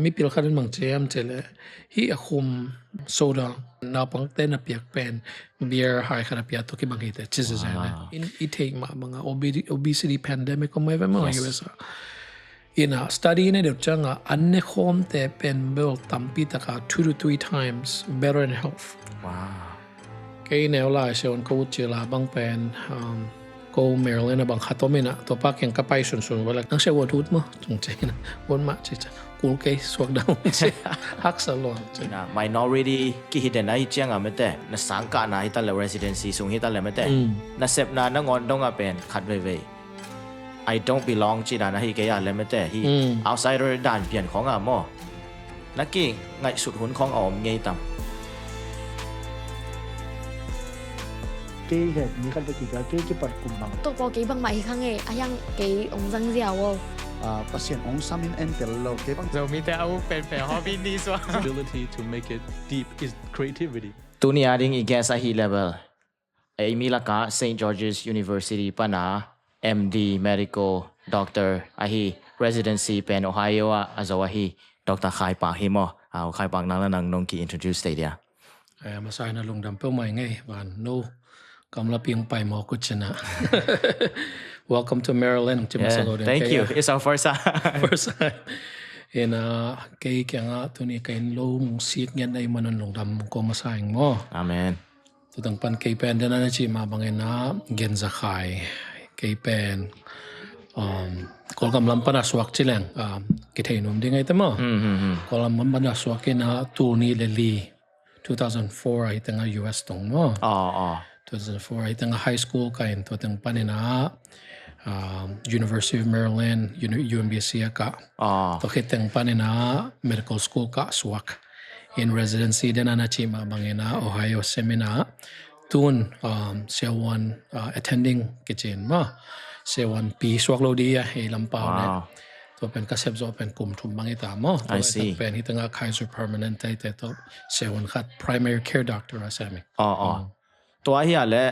มีพิลคันบางเจมเจเลยฮีอาคุมโซดานาปังเต้นเปียกเป็นเบียร์ไฮขนาดเปียกตัวกี่บางทีแต่ชิสเซนอินเทคมาบาง obesity pandemic ก็ไม่เป็นมั้ง US ina study ne de changa anne khom te pen bel tampi taka 2 to 3 times better in health wow kay ne ola se on ko chila bang pen ko Maryland bang khatomina to pa kyang kapay sun wala nang se wotut mo chung chena won ma che cool kay swag down che hak salon na minority ki hiden ai chiang amete na sangka na hitale residency sung hitale mete na sep na ngon dong a pen khat ve I don't belong จีดานะฮีเกียร์เลยไม่แต่ฮี outsider ด่านเปลี่ยนของอ่ะมั่วนักกี้ไงสุดหุ่นของออมไงต่ำเกี่ยมีขั้นตอนกี่กี่ปัดกลุ่มบางตัวพอกี่บางใหม่ข้างเอยังกี่องค์จังเสียวภาษาองค์สามินเอ็นเตลโลกี่บาง Zomi แต่เอาเป็นฮอบบี้นี้ส่วน ability to make it deep is creativity ตัวนี้ดิ้งอีกแค่สฮี level ไอ้มีลักกะ St. George's University ปนาMD Medical Doctor อาฮี Residency เป็น Ohio อ่ะอาจว่าฮี Dr. Khai Paak ฮิโมเอาKhai Paakนั่งแล้วนั่งนงกี introduce เดียมาใส่นะลงดำเป้าใหม่ไงบ้าน no กำลังเพียงไปหมอกุชนะ Welcome to Maryland จิมสโลเดน Thank you it's our first time first time เอ็นเกี่ยงตัวนี้กันโลมซีดเงินในมันลงดำก็มาใส่หมอ Amen ตัวต่างปันเกี่ยเป็นเดนนั่นจีมาบางเงินนะเงินจะขายเกี่ยเป็นคนกำลังปันสวักชิลังกิเทนุมดิ้งไงแต่หมอคนกำลังปันสวักนะตัวนี้เลยลี2004ไอ้ตั้ง US ตรงหมอ2004ไอ้ตั้ง high school กันตัวตั้งปันนะUniversity of Maryland UMBC กะตัวคิดตั้งปันนะ medical school กะสวัก in residency เดนนั่นจีมาบางเงินนะ Ohio seminarตุนSiavuan attending กิจมา Siavuan ปีสวักโลดีอะให้ลำเปาเนี่ยตัวเป็นกระเซบโซเป็นกลุ่มทุนบางอีตามอตัวเป็นที่ตั้งแต่ Kaiser permanent แต่ตัว Siavuan คัด primary care doctor Asem ตัวเฮียแหละ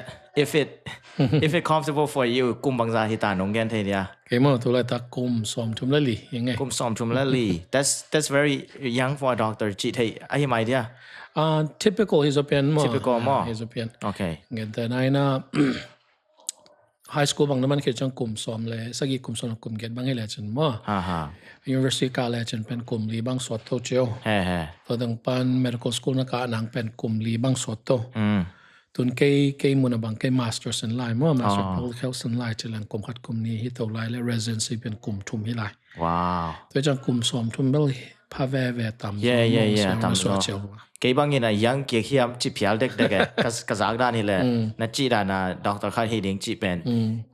if it comfortable for you กุมบางซาฮิตานงเกนเทียเกมตัวเลยตักกุมสอมทุมละลียังไงกุมสอมทุมละลี that's very young for a doctor จีเทียไอ้ไม่เดียtypical his opinion มั้ง typical มั้ง his opinion โอเคเงี้ยแต่ในน่ะ high school บางนั้นมันคือจังกลุ่มสอมเลยสักกี่กลุ่มสองกลุ่มเก็ตบางให้แหละจันมั้งUniversity กาแลจันเป็นกลุ่มลีบางสวดโตเจียวตัวตั้งปัน medical school นักการนังเป็นกลุ่มลีบางสวดโตตุนเกยมุนบังเกย masters in line มั้ง master public health in line จะเล่นกลุ่มขัดกลุ่มนี้ที่ตัวไลน์และ residency เป็นกลุ่มทุมที่ไลน์ว้าวตัวจังกลุ่มสอมทุมเบลพาเวตามตามสวดเจียวเกย์บางอย่างนะยังเกี่ยขี้ยมจีเพียลเด็กกษักด้านนี่แหละนัดจีด้านนะดร.ข้าที่เลี้ยงจีเป็น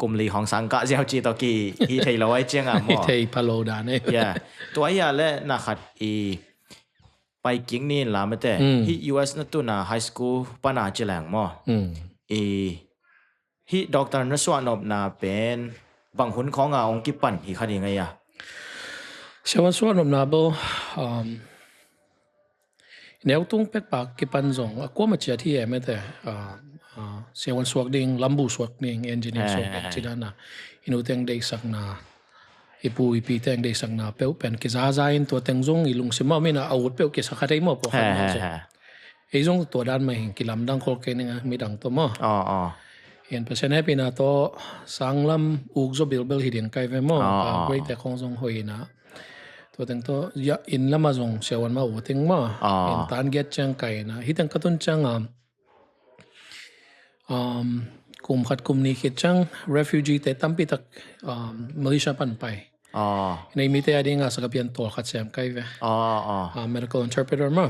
กลุ่มลีของสังกัดเจ้าจีตอกี้ที่เทลไว้เจียงอ่ะมั้งที่เทพาโลดานี่ตัวอย่างแหละนักขัดไปกิ่งนี่ละไม่แต่ที่ US นั่นตัวน่ะ high school ปนาจีแหลงมั้งที่ดร.นสวานบน่ะเป็นบางคนขององค์กิปันที่ขัดยังไงอ่ะเชื่อว่าส่วนนมนาบแนวตุ้งเป็กปากกิปันจงก็มาเจอที่ไม่แต่เสียวันสวกดิ่งลำบูสวกดิ่งเอนจิเนียร์สวกจีด้านน่ะอินุเต็งได้สักนาอีปีเต็งได้สักนาเป้าเป็นกิจาใจตัวเต็งจงอีลุงสิมาไม่น่าอาวุธเป้ากิจสักได้หมดพอขัดมาจงไอ้จงตัวด้านไม่เห็นกิลำดังโคเกนึงอ่ะมีดังตัวมั้งเห็นเพราะฉะนั้นปีน่ะตัวสังลำอุกโซบิลเบลฮิดเดียนไกเวมั้งเว้ยแต่คงจงหอยนะตัวตั้งตัวยาอินละมาจงเสียวันมาอุติงมาอินตานเกตจังไก่นะฮิตังกตุนจังกลุ่มขัดกลุ่มนี้คิดจัง refugee แต่ตั้มปีตักมาเลเซียปันไปในมิเตอร์ดิ้งอ่ะสักเพียนตัวขัดเสียมไก่เว้ยmedical interpreter มา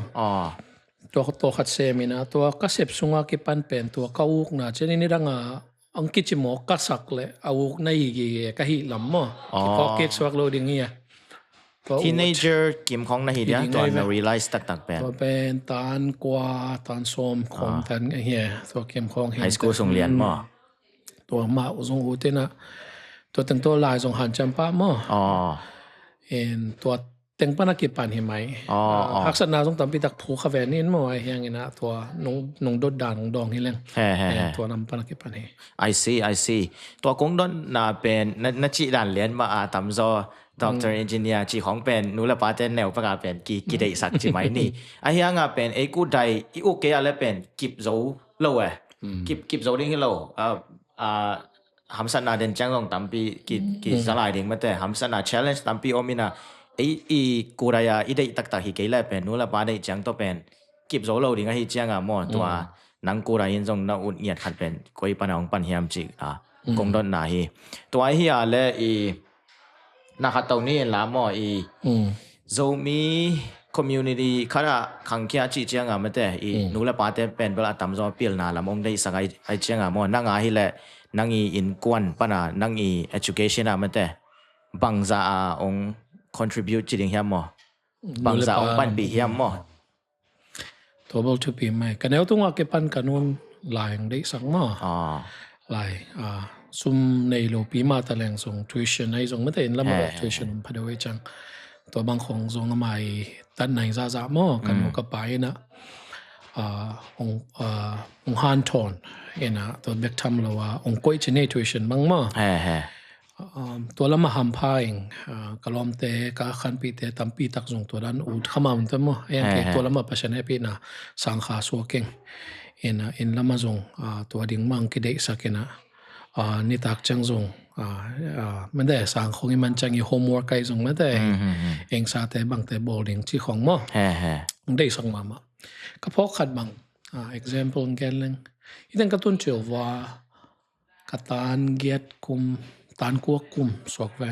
ตัวขัดเสียมินะตัวกัสเซปสุงากิปันเป็นตัวก้าวกนะเช่นนี้ดังอังกิจิโมกัสักเลยอาวุธในกี่กะฮิลำมาพอเก็กสวักโลดิ้งเงี้ยteenager กิมของนาฮิเดียตัวมา realize ตักเป็นตัวเป็นตานกว่าตานส้มของตานเฮียตัวกิมของเฮีย high school ส่งเรียนมั้งตัวมาอุซงอุตินะตัวตั้งตัวลายส่งหันจำป้ามั้งตัวตั้งปนักกิปันเห็นไหมฮักษณาส่งตั้งปีตักผูกขแวนนี่มั้งไอ้เฮียงี้นะตัวนงดดด่านงดองนี่แหละตัวนำปนักกิปันเฮ I see ตัวกงดอนน่าเป็นนักจีด่านเรียนมาตามจอ doctor engineer จีของเป็นนู้นละป้าเต้นแนวประกาศเป็นกี่ได้สักจีไหมนี่ไอ้เหี้ยงอ่ะเป็นไอ้กูได้อีโอเคอะไรเป็นกิบโซโลเอกิบโซดิ้งโลหำสันนาเดินจังลงตั้มปีกี่สลายดิ้งมาแต่หำสันนา challenge ตั้มปีโอมินาไอ้กูได้อีได้ตักฮิเกยแลเป็นนู้นละป้าได้จังตัวเป็นกิบโซโลดิ้งไอ้เจียงอ่ะมั่วตัวนังกูได้ยินจงน่าอุ่นเอียดขัดเป็นกุยปันของปันเฮียมจิกงดอนนาฮีตัวไอ้เหี้ยและนักตัวนี้ละมั่วZomi community ข้าราขังเขียจีเจียงอ่ะไม่แต่นู้นละป้าเต้เป็นเวลาตั้มจอเปลี่ยนนาละมองได้สักไอ้เจียงอ่ะมั่วนั่งอาฮิแหละนั่งอินกวนปะนะนั่งeducation อ่ะไม่แต่บางจะอง contribute จีดิ้งเฮียมั่วบางจะองปันปีเฮียมั่วตัวบอลทุปีไม่กันแล้วต้องว่าเก็บปันกันวนหลายได้สักมั่วหลายซุ่มในโลปีมาตะแลงส่ง tuition ในส่งไม่แต่เห็นละมั่ว tuition พัดเอาไว้จังตัวบางของส่งมาตัดไหนซามั่วกันก็ไปนะองฮันทอนนะตัวเบกทำเราว่าองก้อยเจเน tuition บางมั่วตัวละมาหำพายกลอมเตะกาขันปีเตะตั้มปีตักส่งตัวนั้นอุดขมามันตั้มมั่วยังเกตัวละมาประชันให้ปีน่ะสังขาสวกเก่งละมาส่งตัวดิ่งมังกิเดสักนะนี่ตักจังส่งมันได้สังของมันจังยี่ homework ไอ้ส่งมันได้เองซาเตะบังเตะบอลดิ่งที่ของมั่วได้สังมาก็พอขัดบังexample แกนเลงอีนั่นก็ต้นเจียวว่ากัตานเกียรติคุมตานกวกุมสวกเว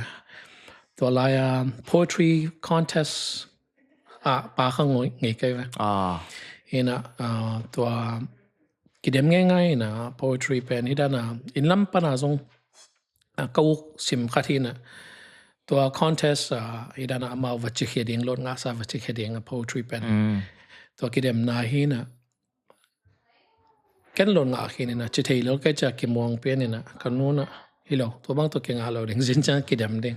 ตัวลาย poetry contest ปาข้างงไงกันเวนะตัวกิเดมง่ายๆนะ poetry เป็นที่ด้านอินลำปนาทรงกูสิมขัดที่นะตัว contest ที่ด้านมาวัชิเขดิงลดงาซาวัชิเขดิง poetry เป็นตัวกิเดมนาฮีนะแค่ลดงาฮีนี่นะจิตใจเราแค่จะกิมวงเป็นนี่นะกันนู้นนะฮิโลตัวบางตัวเก่งอะไรเด้งจินจังกิเดมเด้ง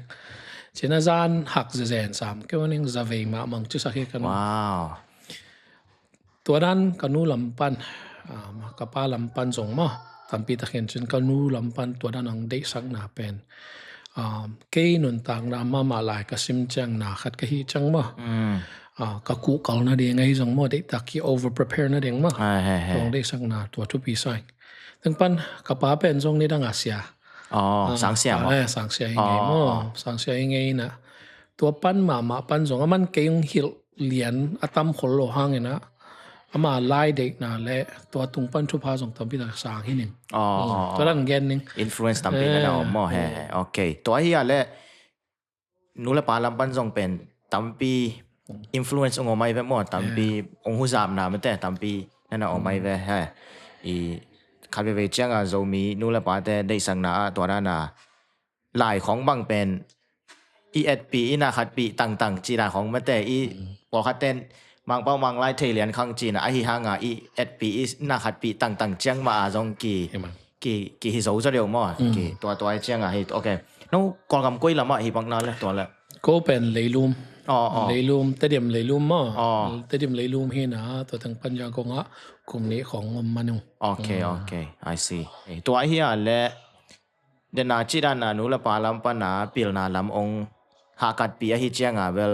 เช่นจานหักเจนสามแค่วันนึงจะเวมามังจุสักแค่กันว้าวตัวนั้นกันนู้นลำปันกับป้าลำปันส่งมาตั้มปีตะเคียนจนกันนู้นลำปันตัวนั้นอังได้สักหนาเป็นเกยนุนต่างรามาลายกับซิมจังหนาขัดกับฮีจังมากับกูเก่านั่นเองไงส่งมาได้ตักที่ over prepare นั่นเองมาตรงได้สักหนาตัวทุกปีใส่ตั้งปันกับป้าเป็นส่งนี่ดังอาเซียสังเสียมั้งสังเสียยังไงมั้งสังเสียยังไงนะตัวปั้นมาปั้นส่งมันเกี่ยงหิลเหรียญอัตมขลโลหังเนะมาไล่เด็กนะและตัวตุงปั้นชุพาส่งตั้มปีตักสางที่หนึ่งตัวนั้นแกนหนึ่ง influence ตั้มปีกันเอาหม้อแห่โอเคตัวเฮียและนู้นละปาลำปั้นส่งเป็นตั้มปี influence องค์ไม่เป็นหม้อตั้มปีองค์หุ่นสามนามันแต่ตั้มปีนั่นน่ะองค์ไม่เป็นฮะขัดไปเจียงโซมีนู้นละป้าแต่ได้สังนาตัวนั้นหลายของบางเป็นปีน่าขัดปีต่างจีน่าของมันแต่บอกขัดเต้นบางเป้าบางไล่เทเลียนข้างจีน่ะห่างปีน่าขัดปีต่างเจียงมาจงกี่ฮิโซจะเดียวมั้งกี่ตัวเจียงโอเคนู้ก่อนกำกุ้ยละมั้งบางนั้นเลยตัวละก็เป็นเลยลุมเลยลุมแต่เดียมเลยลุมมั้งแต่เดียมเลยลุมเห็นนะตัวทั้งปัญญากงกลุ่มนี้ของมนุษย์โอเค I see ตัวเฮียและเดนาจีดานานูละปาลัมปนาปิลนาลำองหากัดปีฮิเจียงเวล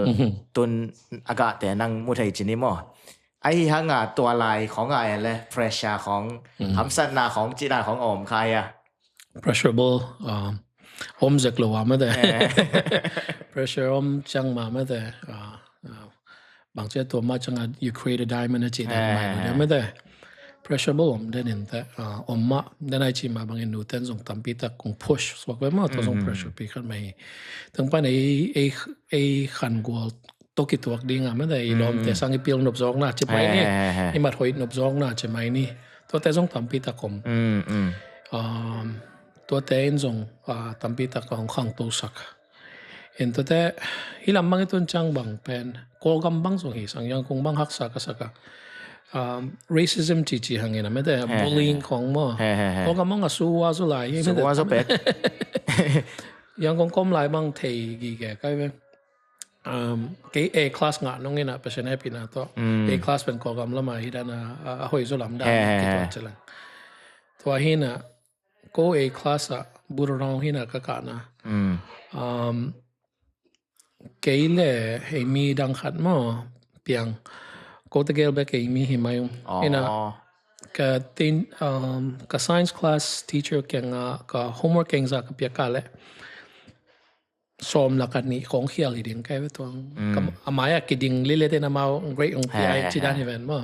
ตุนอากาศแต่นั่งมุทัยจินิมอไอหางตัวลายของและ pressure ของคำสัญญาของจีดาของอมใครpressurable อมจะกลัวไม่ได้ pressure อมจังมาไม่ได้บางเจ้าตัวมาจังyou create a diamond จีดาไม่ได้pressure อมได้เนี่ยแต่อมมาได้ในจีมาบางอย่างดูเต้นส่งตั้มปีตะคง push สวกไว้มาตัวส่ง pressure ปีขึ้นมาตั้งปันไอ้ขันกัวตกิตัวดิ้งไม่ได้ล้อมแต่สังเกตนบซองน่าจะไปนี่ไอ้มาถอยนบซองน่าจะไปนี่ตัวแต่ส่งตั้มปีตะคงตัวแต่เองส่งตั้มปีตะของขังตัวสักเห็นตัวแต่ฮิลำบางตัวจังบางเป็นโกกำบางส่งหิสังยังคงบางหักสักracism จีหังเงินไม่ได้ bullying ของมั่วโกกำบางสู้ว่าสู้ไหลสู้ว่าสู้เป็ดยังคงก้มไหลบางทีกี่แก่ใกล้ไหมA class งานน้องเงินเป็นเช่นปีน่ะตัว A class เป็นโกกำแล้วมาฮิดานะหอยสุลำได้กี่ตัวเจริญตัวหินะก็ A class บุรุษน้องหินะก็กันนะ cái lệ hay mi đang khát mà piang có thể cái cái mi hi mai ina cái tin cái science class teacher cái homework kenga za cái piak lệ som là cái này không hiểu gì đến cái với tôi cái amaya cái ding lile tên là mau great ông pi chỉ đan event mà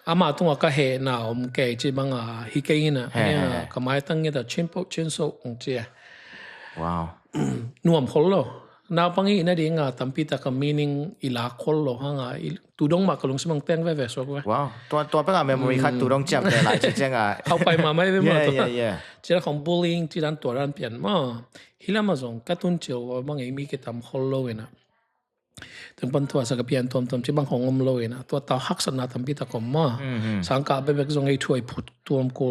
ama tung cái hệ nào cái chỉ bằng hi cái na hay cái mai tăng cái đó chuyên số ông chỉ wow nuam kholo na pangi na ding tampi ta ka meaning ila kholo hanga tudong ma kalung simang teng ve ve so wa wow tua pa memory khat tu dong cham te lai chi chang aเข้าไปมาไม่เป็นมาตัว yeah เจ้าของ bullying ที่ด้านตัวด้านเปลี่ยนมาฮิลามาซงกระตุ้นเจียวบางไอ้มีกิจกรรม hollow นะถึงปันตัวสักเพียนตอมที่บางของอมโลยนะตัวเตาหักสนาทำพิธากรรมมาสังกัดไปแบบซงไอ้ช่วยพุทตัวมกู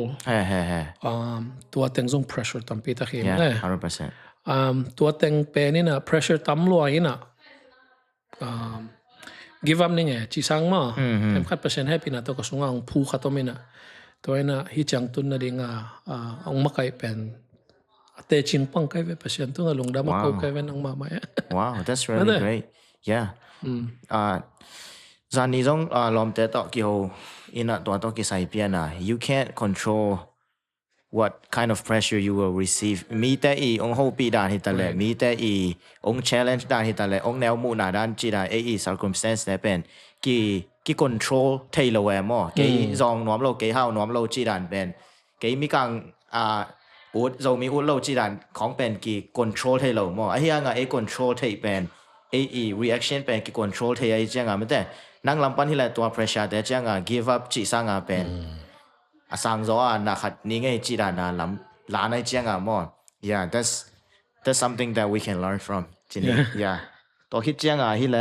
ตัวเต็งซง pressure ทำพิธาเข้มเลย 100% ตัวเต็งเป็นนี่นะ pressure ตั้มลอยนะgive up นี่ไงจีสังมาเต็มขัดเปอร์เซ็นต์ให้ปีน่ะตัวก็สูงอ่ะผู้ขัดตัวมินะตัวนี้นะฮิจังตุนนะดิ่งองมาไกเป็นเตจิงปังไกเวเปอร์เซ็นต์ตัวนั้นลงดามาเกาไกเวนังมาไหม wow that's really great yeah จานนี้ต้องลอมเตะต่อกี่โหอินะตัวต้องกี่ใส่เปียนะ you can't control what kind of pressure you will receive มีแต่องค์หูปีด้านที่ตะเลมีแต่องค์ challenge ด้านที่ตะเลองค์แนวมู่นาด้านจีด้านcircumstance เนี่ยเป็นกี่ control เทเลเวมอกี่ซองน้อมโลกี่ห้าน้อมโลจีด้านเป็นกี่มีการอุดZomiอุดโลจีด้านของเป็นกี่ control เทเลมอไอ้เหี้ยงไอ้ control เทเป็นreaction เป็นกี่ control เทไอ้เจ้ามันแต่นั่งลำปันที่แหละตัว pressure แต่เจ้าgive up จีสังเป็นสังโซนักขัดนี่ไงจีดานาลำลาในเจียงมอ yeah that's something that we can learn from จริง yeah ตัวคิดเจียงฮิแล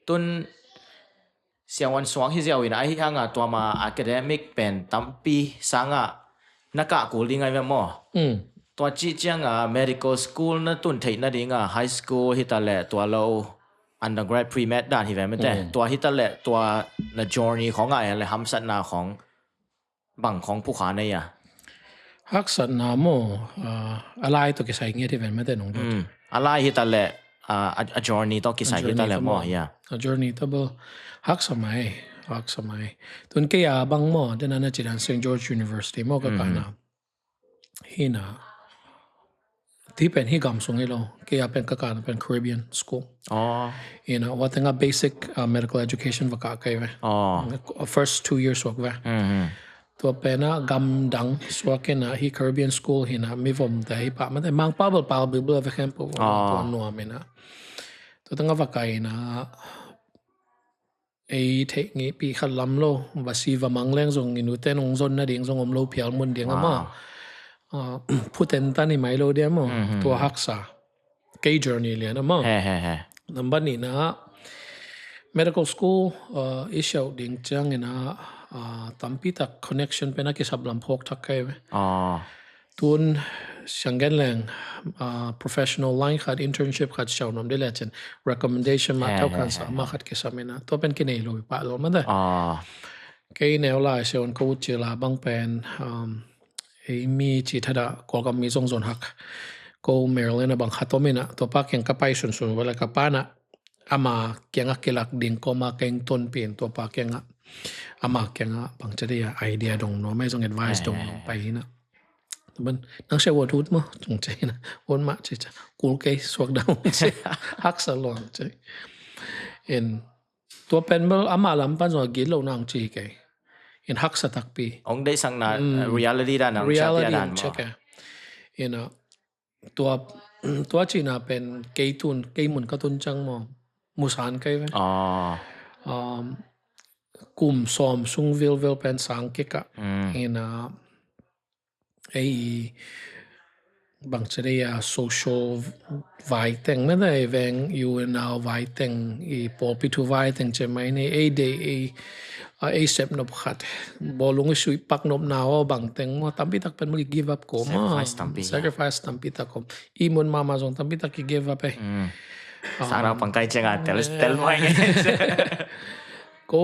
ตุนเสียงวันสวงฮิเจียวอินไอ้ยังตัวมา academic เป็นตั้มปีสังนักกูลิงไงแม่มอตัวจีเจียงmedical school นั่นตุนเทนดิ่งhigh school ฮิตาเลตัวเรา undergrad pre-med ด้านฮิแวมแต่ตัวฮิตาเลตัวใน journey ของอะไรฮัมสันนาของบังของผู้ขาในฮักษณะโมอะไรตัวกิจใส่เงี้ยที่เป็นไม่ได้หนุ่มด้วยอะไรที่ตะเละjourney ตัวกิจใส่ที่ตะเละมั่วjourney ตัวบ่ฮักสมัยตุนเกียบังมั่วเดนนั้นจีดัน St. George University มั่วก็กันนะฮินะที่เป็นฮิกรรมส่งให้เราเกียเป็นก็การเป็น Caribbean School ฮินะว่าตั้งแต่ basic medical education ว่าก็กันไว้ first 2 years ว่ากันตัวเป็นกำดังสวกนะที่ Caribbean School เห็นนะมีผมแต่ปะมันแต่มังป้าเปล่าเบื่อไปแค่ปุ๊บตัวนัวมันนะตัวตั้งว่าไกลนะไอ้เทคนิคปีขัดลำโลว่าซีว่ามังแรงส่งอินุเตนงซนนะเดียงส่งอมโลเพียลมุนเดียงมาพูดเต็นตันนี่ไม่โลเดียมั้งตัวฮักษาเกย์ journey เลยนะมั้งนั่นบ้านนี่นะ medical school อิชเอาดิ่งจังนะตั้มปีตัก connection เป็นนักสับลำพกทักไงไหมตุนช่างเงินแรงprofessional line ขัด internship ขัดชาวนำได้เลยเช่น recommendation มาเท่ากันสามารถขัดกิจสามนะตัวเป็นกินเองเลยปะลงมาได้กินแนวลายเซลล์กูเจลาบังเป็นมีจิตดากอลกับมีทรงส่วนหักกูเมริลนะบังขัดตัวมินะตัวปักยังกับไปส่วนเวลากับป้านะอามาเกี่ยงกิลักดิ่งก็มาเก่งต้นเปลี่ยนตัวปักยังอามาเกี่ยงบางจะได้ไอเดียดงเนาะไม่ต้อง advice ดงไปนะมันนักเชื่อว่าทุกมั้งจงใจนะวันมาจะกูเกย์สวกดาวฮักสลองใจเห็นตัวเป็นเมื่ออามาลำปันส่วนกินเรานั่งจีเกย์เห็นฮักสตักปีองได้สั่งนะ reality ด้านนั้น reality ใช่แกเห็นตัวจีน่าเป็นเกย์ตุนเกย์มุนก็ตุนจังมั้งมุสานเกย์ไหมกลุ่มซ้อมซุงวิลเป็นสังเกตเห็นไอ้บางทีอะ social ไวติ้งไม่ได้แวงอยู่ในไวติ้งไอ้พอพิทูไวติ้งใช่ไหมเนี่ยไอ้เดย์ไอ้เซฟนบขัดบอลลงไอ้สุยปักนบนาวบางติ้งว่าตั้มพิทักเป็นมัน give up ก็มา sacrifice ตั้มพิทักก็อีมุนมาส่งตั้มพิทัก give up ไปสารพังไกลจังแต่ละไม่ก็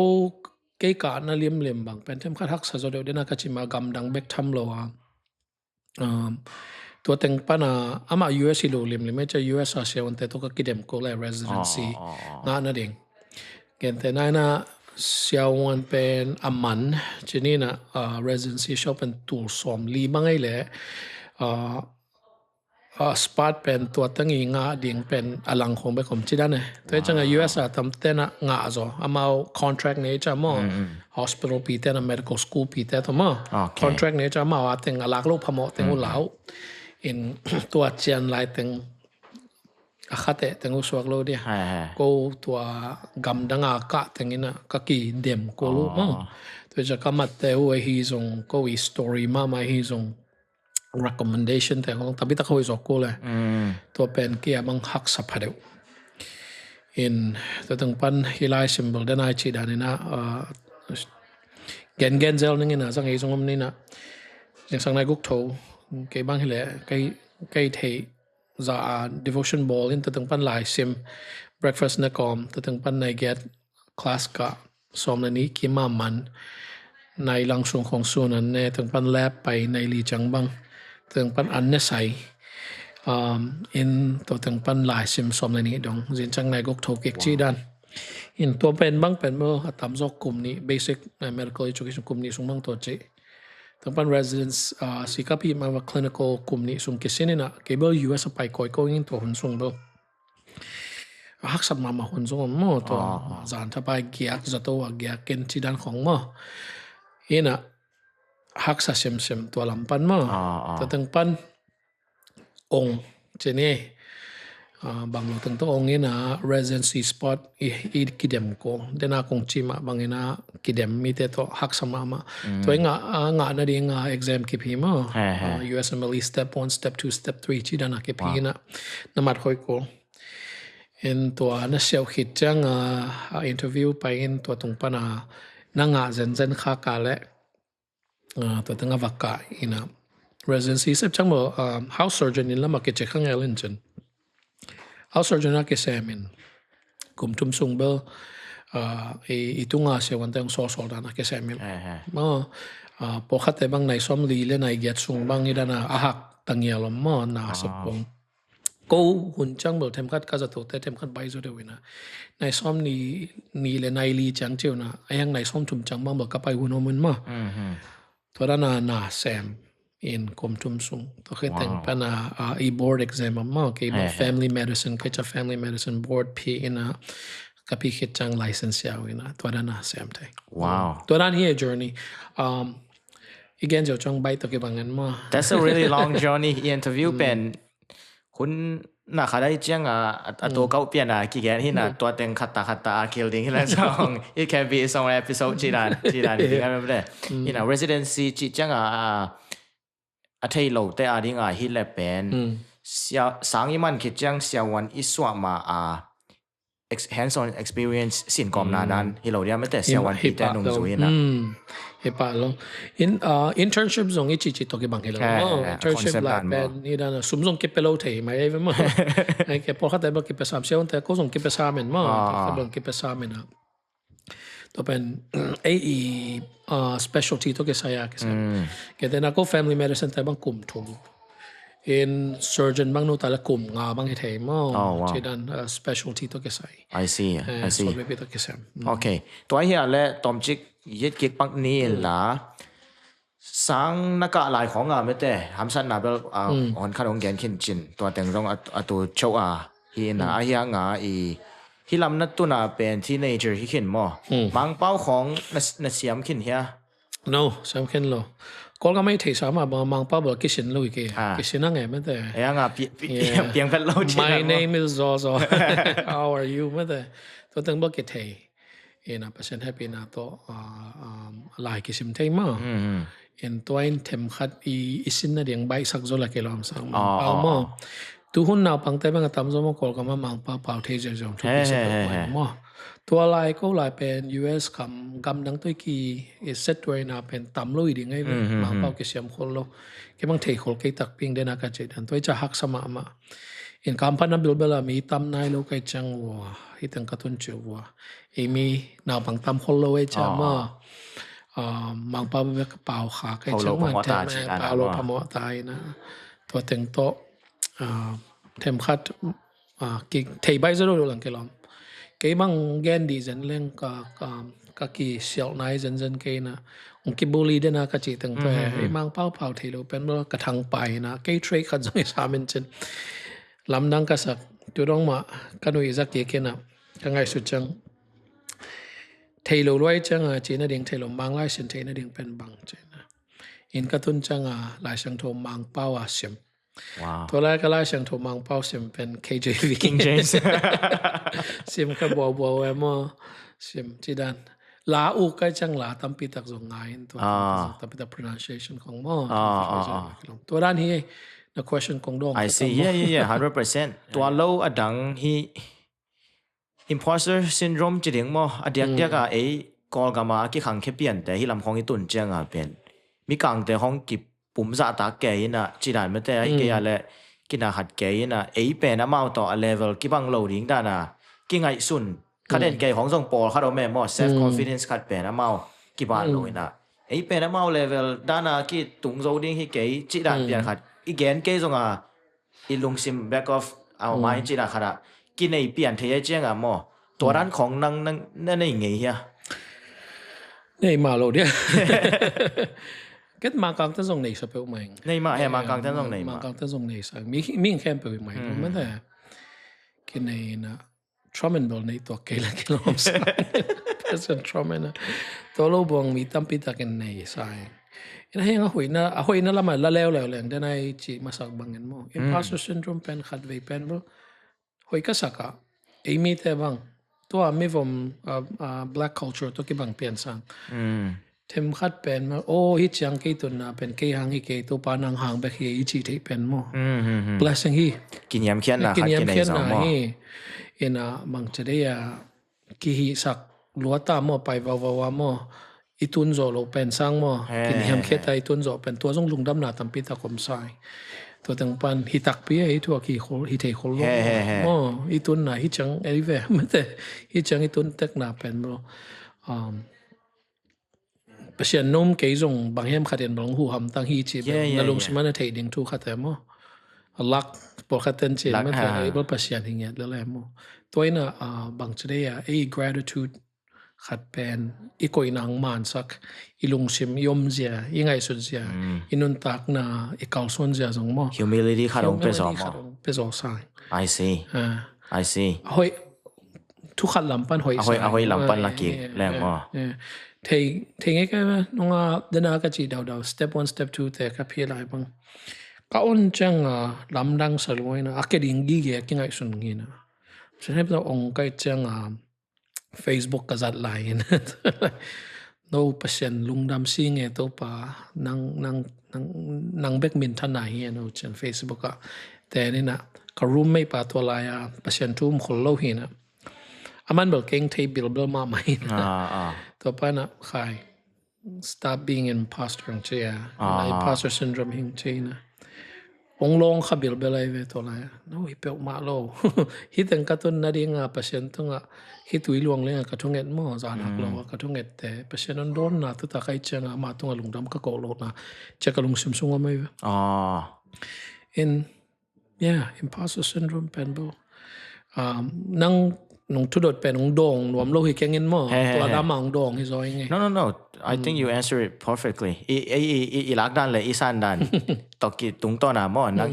เกี่ยกันนั่นเลี่ยมบางเป็นเทมขัดฮักษาจดเดี๋ยวนักจิมากำดังเบกทำโลฮะ ตัวเต็งปะนะอามา US ฮิโลลิมเลยไม่ใช่ US อาเซียวันแต่ตัวก็กิดเดมก็เลย residency งานนั่นเองเกินแต่นายนะเสียวันเป็นอามันที่นี่นะresidency ชอบเป็นตัวสอมลีบ้างไงเลยสปาร์ตเป็นตัวตั้งอีงาดิ่งเป็นอลังของไปของจีด้านเนี่ยแต่จังไง US อะทำเต้นงาจ้ะอามา contract เนี่ยจะมั่ง hospital ปีเต้น medical school ปีเต้นตัวมั่ง contract เนี่ยจะมั่งว่าเต็งอลักลูกพม่าเต็งอุลาวอินตัวเชียนไลเต็งอาคาเตเต็งอุสวกโลเดียก็ตัวกำดังอากาศเต็งอินะก็กี่เดมก็รู้มั่งตัวจะกำมัดแต่ว่าฮีซงก็อี story มาฮีซงrecommendation แต่ของtapi tak kau isok le to pen kia bang hak saphadeu in to tengpan hilai symbol dan ai chi dan ina gen zel ningina sang ei songom nina jeng sang nai guk tho ke bang hile kai thei za devotion ball in to tengpan lai sim breakfast na kom to tengpan nai get class ka som na ni ki ma man nai lang sung khong su nan ne tengpan lab pai nai li chang bangถึงปันอันเนี่ยใส่อินตัวถึงปันหลายซิมซอมในนี้ดงจินจังในกกโทกิกจีดันอินตัวเป็นบ้างเป็นเมื่อทำจอกกลุ่มนี้ basic medical education กลุ่มนี้ส่งบ้างตัวจีถึงปัน residence สิกับพี่มาว่า clinical กลุ่มนี้ส่งกิสินี่นะเก็บอยู่ US ไปก่อยก็ยิ่งตัวหุ่นส่งเบลหักสับมาหุ่นส่งมั่วตัวจานถ้าไปเกียกจะตัวเกียกเกณฑ์จีดันของมั่วอินะฮักษาเซมตัวลำปันมาแต่ตั้งปันองเจนี่บางเราตั้งตัวองนี้นะ residency spot อีกิเดมโกเดน่าคงจิมาบางนี้นะกิเดมมีแต่ตัวฮักษามาตัวงานาดีงา exam คิพีมา USMLE step 1 step 2 step 3ที่ด้านนักคิพีนะน้ำมันค่อยโกเห็นตัวนั่นเซลคิดจังinterview ไปเห็นตัวตรงปันนั่งเซนข้ากาและตัวตั้งวักกะอินะ residency เสร็จจังบ่ house surgeon นี่ละมาเก็บเช็คข้างเอลินจัน house surgeon นักเก็บแซมินกลุ่มทุ่มส่งเบลอีตุงอาเสียวันแต่งโซดานักเก็บแซมินพอขัดแต่บางในซ้อมลีและในเกียรติส่งบางนี่ด้านอาหักตั้งเงียลมนาสปงกูหุ่นจังเบลเทมคัดก็จะตัวแต่เทมคัดใบสุดเดียวนะในซ้อมนี่และในลีจังเจียวนะไอ้ยังในซ้อมทุ่มจังบางเบลก็ไปหุ่นอมันมาตัวนั้นน่าแซมอินคมทุ่มสูงตัวเคยแต่งเป็นboard exam มาเกี่ยวกับ family medicine ก็จะ family medicine board พี่นะกับพี่คิดจัง license ยาวนะตัวนั้นน่าแซมไทยว้าวตัวนั้น here journey อีกอย่างจะจังใบตัวเกี่ยวกับงั้นมา That's a really long journey interview เป็นคุณน่าขได้เจียงตัวเก่าเปลี่ยนกี่แกนที่น่ะตัวเต็งขัดตาคิลดิ้งที่แล้วช่อง it can be some episode จีนที่กันไม่ได้ที่น่ะ residency จีจังเที่ยวแต่ดิ้งฮิเลเป็นสังมันคิดจังเสียวันอีสวามาhands on experience สินกอมนาดันฮิโลเดียไม่แต่เสียวันที่แต่นุ่งซุยนะเฮปาลงinternship ส่งอีจีตัวกี่บางฮิโลinternship หลายเป็นนี่ด้านสุ่มส่งเก็บไปโลเทย์ไม่ได้ไหมไอ้เก็บพอเขาแต่บอกเก็บไป3เสียวันแต่ก็ส่งเก็บไป3เหมือนมั้งเขาบอกเก็บไป3เหมือนนะตัวเป็นspecialty ตัวกี่สายกี่สายเก็บแต่นักก็ family medicine แต่บางกลุ่มทุ่มin surgeon บางโน้ตแต่ละกลุ่มงาบางเหตุมั่งที่ด้าน specialty ตัวกี่สาย I see ส่วนไม่เป็นตัวกี่สายโอเคตัวเฮียและตอมจิกยึดกิกปักนี้ล่ะสังนักหลายของไม่แต่ทำสั้นนะเป็นอ่อนขนมแกนขินจินตัวแต่งตรงตัวโชว์ฮีน่ะเฮียงาฮิลำนัดตัวน่ะเป็น teenager ที่ขินมั่งบางเป้าของนัดเสียมขินเฮีย no เสียมขินโลก็ไม่ถือสามาบางป้าบอกกิสินลุยกี่กิสินนั่งไงไม่แต่ยังเปียงเป็นโลจิ My name is Zozo how are you ไม่แต่ตัวตั้งบอกกิเทนะเปอร์เซ็นต์ให้เป็นตัวหลายกิสิมเทมาตัวอินเทมคัดอีสินนั่นเองใบสักโซล่าเกลอมสังเอามาทุกคนน่าปังแต่บางตามสมมติก็มามังป้าเป่าเทเจอร์จงทุกสิ่งทุกอย่างมาตัวลายก็ลายเป็น US คำดังตัวกี่เซตไว้น่าเป็นตำลุยดีไงมังเป่ากิเสียมคนโลแค่บางเทคนกี่ตักปิ้งเดนักกันเจดันตัวจะหักสมามาอินคำพันนับบิลเบลามีตำนายโลกไอจังวัวฮิตังกระตุ้นเจียววัวมีน่าปังตำคนโลไอจังมามังเป่าเป่าขาไอจังมันแทนเป่าโลพมอตายนะ ตัวเต็งโตเทมขัดกี่เทย์ใบจะรู้หลังกี่ลมกี่บางแกนดีจันเรื่องก็กี่เสียวไหนจันกี่นะองค์กิบุลีเดนะก็จีตั้งแต่ไอ้บางเป้าเผาเทโลเป็นว่ากระทังไปนะกี่เทรดขัดจะไม่สามินจันลำดังก็สักตัวรองมากันวิจักกี่กินนะก็ไงสุดจังเทโลรวยจังจีน่าเดียงเทโลบางไล่เส้นเทน่าเดียงเป็นบางจีนะอินก็ตุนจังหลายช่างโทมังเป้าเสียมตัวแรกก็ไล่ช่างโทมังเป้าเสียมเป็น KJV King James เสียมก็บัวเอมอเสียมจีดันลาอูก็จังลาตั้มปีตักส่งงานตัวตั้มปีตัก pronunciation ของมอตัวด้านนี้ the question ของดง I see yeah 100%ตัวโลอดังฮีimposter syndrome จีเดียงมออเดียกอ่ะกอลกามากี่ครั้งแค่เปลี่ยนแต่ที่ลำของอีตุนเจียงอ่ะเป็นมีกลางแต่ห้องกิบปุ่มซาตาแก่ยินะจีดานไม่แต่ไอ้แก่อะไรกินอาหารแก่ยินะเป็นน้ำมาต่อ level กี่บังโหลดิ้งด้านะกี่ไงสุนขัดเด่นแก่ของส่งปอขัดเอาแม่มอ self confidence ขัดเป็นน้ำมากี่บาทเลยนะเป็นน้ำมา level ด้านะกี่ตุงโหลดิ้งที่แก่จีดานเปลี่ยนขัดอีแกนแก่ส่งอ่ะอีลุงซิม back off เอาไม้จีดานขัดอ่ะกินไอ้เปลี่ยนเทียเจียงอ่ะมอตัวด้านของนั่นไงเฮียนี่มาโลเดียก็มากางตั้งส่งในสเปลใหม่นี่มามากางตั้งส่งในมากางตั้งส่งในสังมีแค่เปลใหม่ไม่แต่กินในนะทรัมป์บอลในตัวเกล้ากิโลมสังเป็นทรัมป์นะตัวโลบวงมีตั้มปีตากันในสังนี่ให้เราหวยน่ะละมันละแล้วเลยแต่ในจีมาสักบางเงินมั้ง imposter syndrome เป็นขัดไว้เป็นบ่หวยก็สักอ่ะมีแต่บางตัวไม่ผมblack culture ตัวกี่บางเปลี่ยนสังเทมขัดเป็นมาโอ้ฮิจังกี่ตัวน่ะเป็นกี่หางกี่ตัวปานังหางแบบกี่จีที่เป็นมั้ง blessing ฮีกินยำเขียนนะกินยำเขียนนะฮีบางจะได้กี่สักลัวตามมั้งไปว่ามั้งอีตุนโจโลเป็นสังมั้งกินยำเขียนแต่อีตุนโจเป็นตัวจงลุงดำหน้าตั้มปีตะคมใส่ตัวตั้งปันฮิตักเปียฮิตัวกี่คนฮิเทคนลงฮิตุนน่ะฮิจังเอลิเวไม่แต่ฮิจังฮิตุนเต็กหน้าเป็นบ่เปเชียนนุ่มเกี่ยงบางแห่งขัดเดินบางหูหำตั้งฮิจีบนั่นลงสมันเทดิ่งทุกขัดแต่มั้งลักปกติเจนไม่แต่ไอ้บทเปเชียนอย่างเงี้ยแล้วแหละมั้งตัวนี้บางจะได้gratitude ขัดเป็นอีกอยนางมันสักอีลุงชิมยมเสียยังไงสุดเสียอีนุนตักน่ะอีกเกาส่วนเสียสองมั้ง humility ขัดองเป็นสองมั้งเป็นสองสาย I see หอยทุกขัดลำปันหอยหอยลำปันลักกี้แรงมั้งเทงไงไหมน้องเดินก็จีดาว step 1 step 2แต่ก็เพียรอะไรบ้างก็อ้นจังลำดังสลวยนะอักเดิ่งกี่เกี่ยยังไงสุดงี้นะฉันให้เราองค์ก็จังFacebook ก็จัดไลน์นะโน้เปอร์เซ็นต์ลุงดำซิงเอตัวป่านังเบกมินทันไหนเนาะจัน Facebook ก็แต่นี่นะก็รูมไม่ป่าตัวลายเปอร์เซ็นต์ทุ่มคนเล่าเห็นนะมันบอกเก่งเทบิลเบลมาไหมนะตัวป่านะใคร stop being imposter เชีย imposter syndrome หิงเชียนะองลงขบิลเบลอะไรเวตัวลายน้อยเปียวมาโลฮิตังกัตุนนาดีงาเปอร์เซ็นต์ต้องฮิตุยลวงเลยกระทุ่งเอ็ดมั่วจานักโลกระทุ่งเอ็ดแต่เปอร์เซ็นต์นั้นโดนนะตัวตาใครเจงมาต้องลุงดำก็โกโลนะเจก็ลุงซิมซุงก็ไม่imposter syndrome เป็นบ่นั่งนงทุดเป็นนงโด่งรวมโลหิตแกงเงินมั่วตัวดำมังโด่งที่ซอยไง no I think you answer it perfectly อีลักดันเลยอีสันดันตอกีตุงต้อนามั่วนั่ง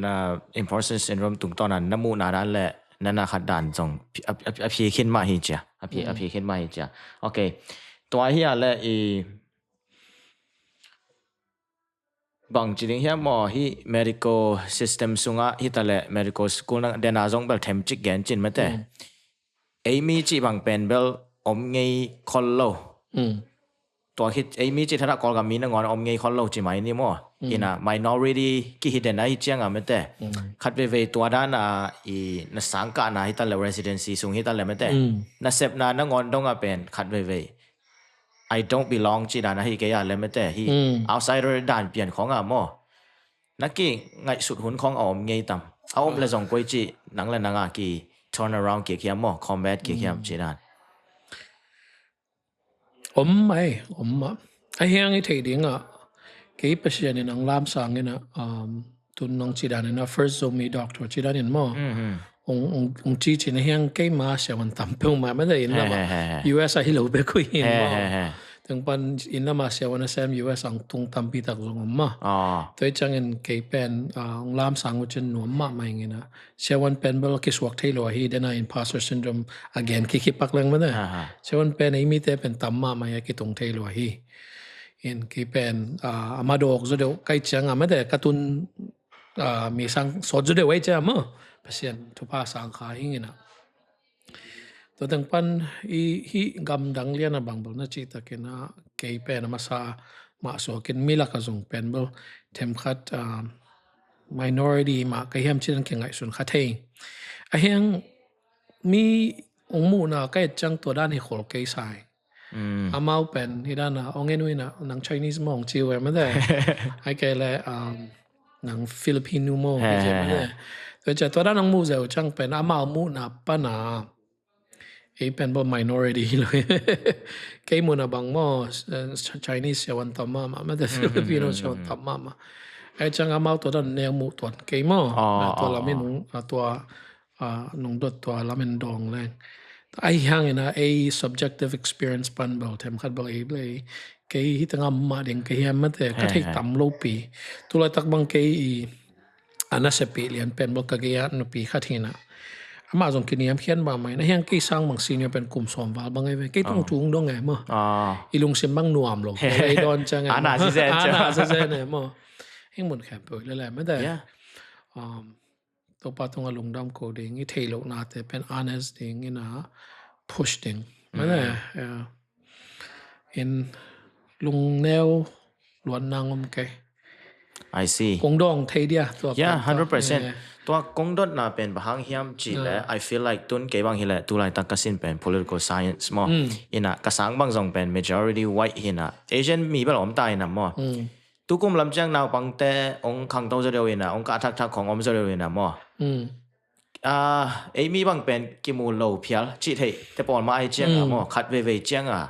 นา imposter syndrome ตุงต้อนั้นน้ำมูนาดันแหละนั่นนะขัดดันส่งอภิขึ้นมาฮิจ้ะอภิขึ้นมาฮิจ้ะโอเคตัวเฮียแหละบางจริงเฮียหมอฮี medical system สุงะฮีแต่ละ medical school นั่งเดนาจงเบลเทมจิกแกนจินมาแต่มีจีบางเป็นเบลอมไงคอลโลตัวคิดมีจีถ้าก่อนกับมีนังงอนอมไงคอลโลจีไหมนี่มั้งอินะ minority กี่ฮิดเดนไอเจียงอ่ะมาแต่คัดไปตัวด้านนักสังกัดนะฮีแต่ละ residency สุงฮีแต่ละมาแต่นักเสพนักงอนต้องเป็นคัดไปI don't belong จีดานะฮีเกียร์เลยไม่แต่ฮี outsider ด่านเปลี่ยนของหม้อนักกี่ไงสุดหุ่นของอมไงต่ำเอาเลยส่งกุยจีนังเลยนังกี่ turn around เกี่ยหม้อ combat เกี่ยจีดานไอ้เฮียงไอ้ทีดิ้ง kay pasya ni nang lam sang ina tun nang chidan ina first Zomi doctor chidan in mo ong chi chin hiang kay ma siya wan tampong ma ma in la ma US a hilo be ko in mo teng pan in la ma siya wan Asem US ang tung tampi tak zong ma toy chang in kay pen ong lam sang wo chen no ma ma ngina siya wan pen bel ki swak thelo hi dena imposter syndrome again ki pak lang ma da siya wan pen ai mi te pen tam ma ya ki tung thelo hi in ki pen amadok zo de kai chang amade katun mi sang so zo de wai cha ma pasien tu pa sang kha hingina to tang pan hi gam dang lian bang bol na chi takena kei pen masa ma so kin mila ka zong pen bol them khat minority ma kai hem chin ke ngai sun kha thei a hiang mi ong mu na kai chang to dan hi khol kei sai amau pen hidana ongenui na nang Chinese mong chiwe ma de ai kai le nang Filipino mo ke ma de to cha to da nang mu zeu chang pen amau mu na pa na e pen bo minority lo kai mu na bang mo Chinese ya wan tamma ma de Filipino ya wan tamma ma ai chang amau to dan ne mu ton kai mo to la min to nung dot to la min dong leng ai hang ina a subjective experience pan bal them khat bal ai ble kai hitanga ma ding kai ham mate ka thei tam lo pi tu la tak bang kai ana se pi lian pen bal ka ge ya no pi khathina ama jong kiniam khian ba mai na hang kai sang mang senior pen kum som wal bang ai ve kai tung tung dong ai mo ilung sim bang nuam lo kai don chang ai ana se se ne mo hing mun kham pu le la ma da to pa tong alung dam ko ding I thei lo na te pen honest ding ina push ding ma ne in lung neo luan nangom ke I see kong dong thei dia to 100%ตัวกงดน่ะเป็นบางฮิมจีและ I feel like ตุนเก็บางฮิแหละตัวไลตักกสินเป็น political science มั้งอินะกษังบางจงเป็น majority white ฮินะ Asian มีเป็นอมตายนะมั้งตุกุมลำจังนาวปังแต่องค์ขังโตจะเดียวนะองค์กาทักของอมจะเดียวนะมั้งไอ้มีบางเป็นกิมูโลเพียลจีเทแต่ปอนมาไอเจียงอ่ะมั้งขัดเว่ยเจียงอ่ะ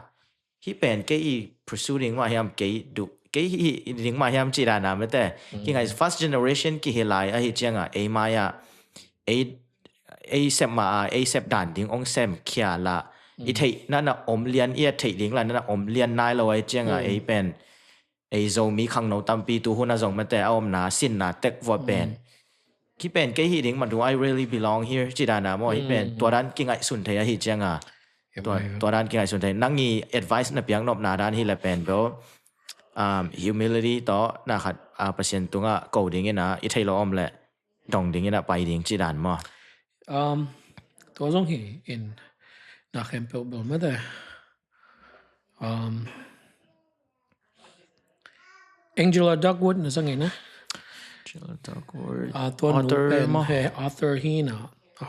ที่เป็นเกี่ย pursuing มาฮิมเกี่ยดูเกี่ยดิ่งมาฮิมจีรานะไม่แต่กี่ไง first generation กี่เฮลัยไอเจียงอ่ะไอ้มาอ่ะไอ้เซมมาไอ้เซมด่านดิ่งองเซมเขียละไอ้เทนั่นน่ะอมเลียนเอียเทดิ่งละนั่นน่ะอมเลียนนายเราไอเจียงอ่ะไอ้เป็นไอ้โซมีขังโนตัมปีตูหุ่นน่ะส่งมาแต่เอาอมนาสินน่ะเต็กวัวเป็นที่เป็นเกี่ยดิ่งมันดู I really belong here จีรานะมั้งไอ้เป็นตัวด้านกี่ไงสุนเทียไอ้เจียงอ่ะตัวด้านกี่ไงสุนเทียนั่งงี้ advice น่ะเปียงนบนาด้านที่ละเป็นเพราะhumility ต่อนะครับเปอร์เซ็นต์ตรงอ่ะกูดิ่งนะอีเทลอมแหละดองดิ่งนะไปดิ่งจีดานมั้งตัวจงฮีอินนักเอ็มเปิลบอกมาแต่Angela Duckworth นะสังเกตนะ Angela Duckworth ตัวนู้นเป็นauthor ฮีนะ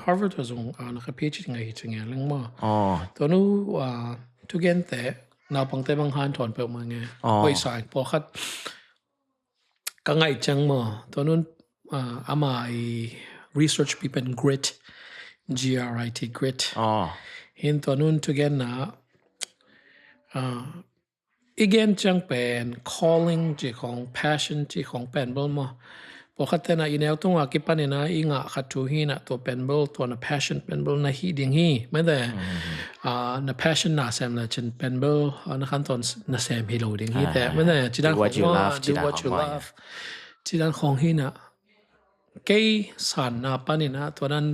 Harvard ตัวจงนัก PhD ไงจังเงี้ยเรื่องมั้งตัวนู้ทุกอย่างแต่นาปังเตบังฮันถอนเปิลมาไงไปสายพอคัดก็ไงจังมั้งตัวนู้นอามาresearch ปีเป็น grit GRIT grit เห็นตัวนู้นทุกอย่างนะอีกอย่างจังเป็น calling จีของ passion จีของเป็นบอลมั้งพอคัดแต่น่ะอีแนวตรงว่ากิปันเนี่ยนะอีงะขัดทูฮีน่ะตัวเป็นบอลตัวน่ะ passion เป็นบอลน่ะฮีดิ่งฮีไม่ได้น่ะ passion น่ะแซมน่ะฉันเป็นบอลน่ะขั้นตอนน่ะแซมฮีโร่ดิ่งฮีแต่ไม่ได้จีด้านของ do what you love จีด้านของฮีน่ะเกี่ยสันน่ะปันเนี่ยนะตัวนั้น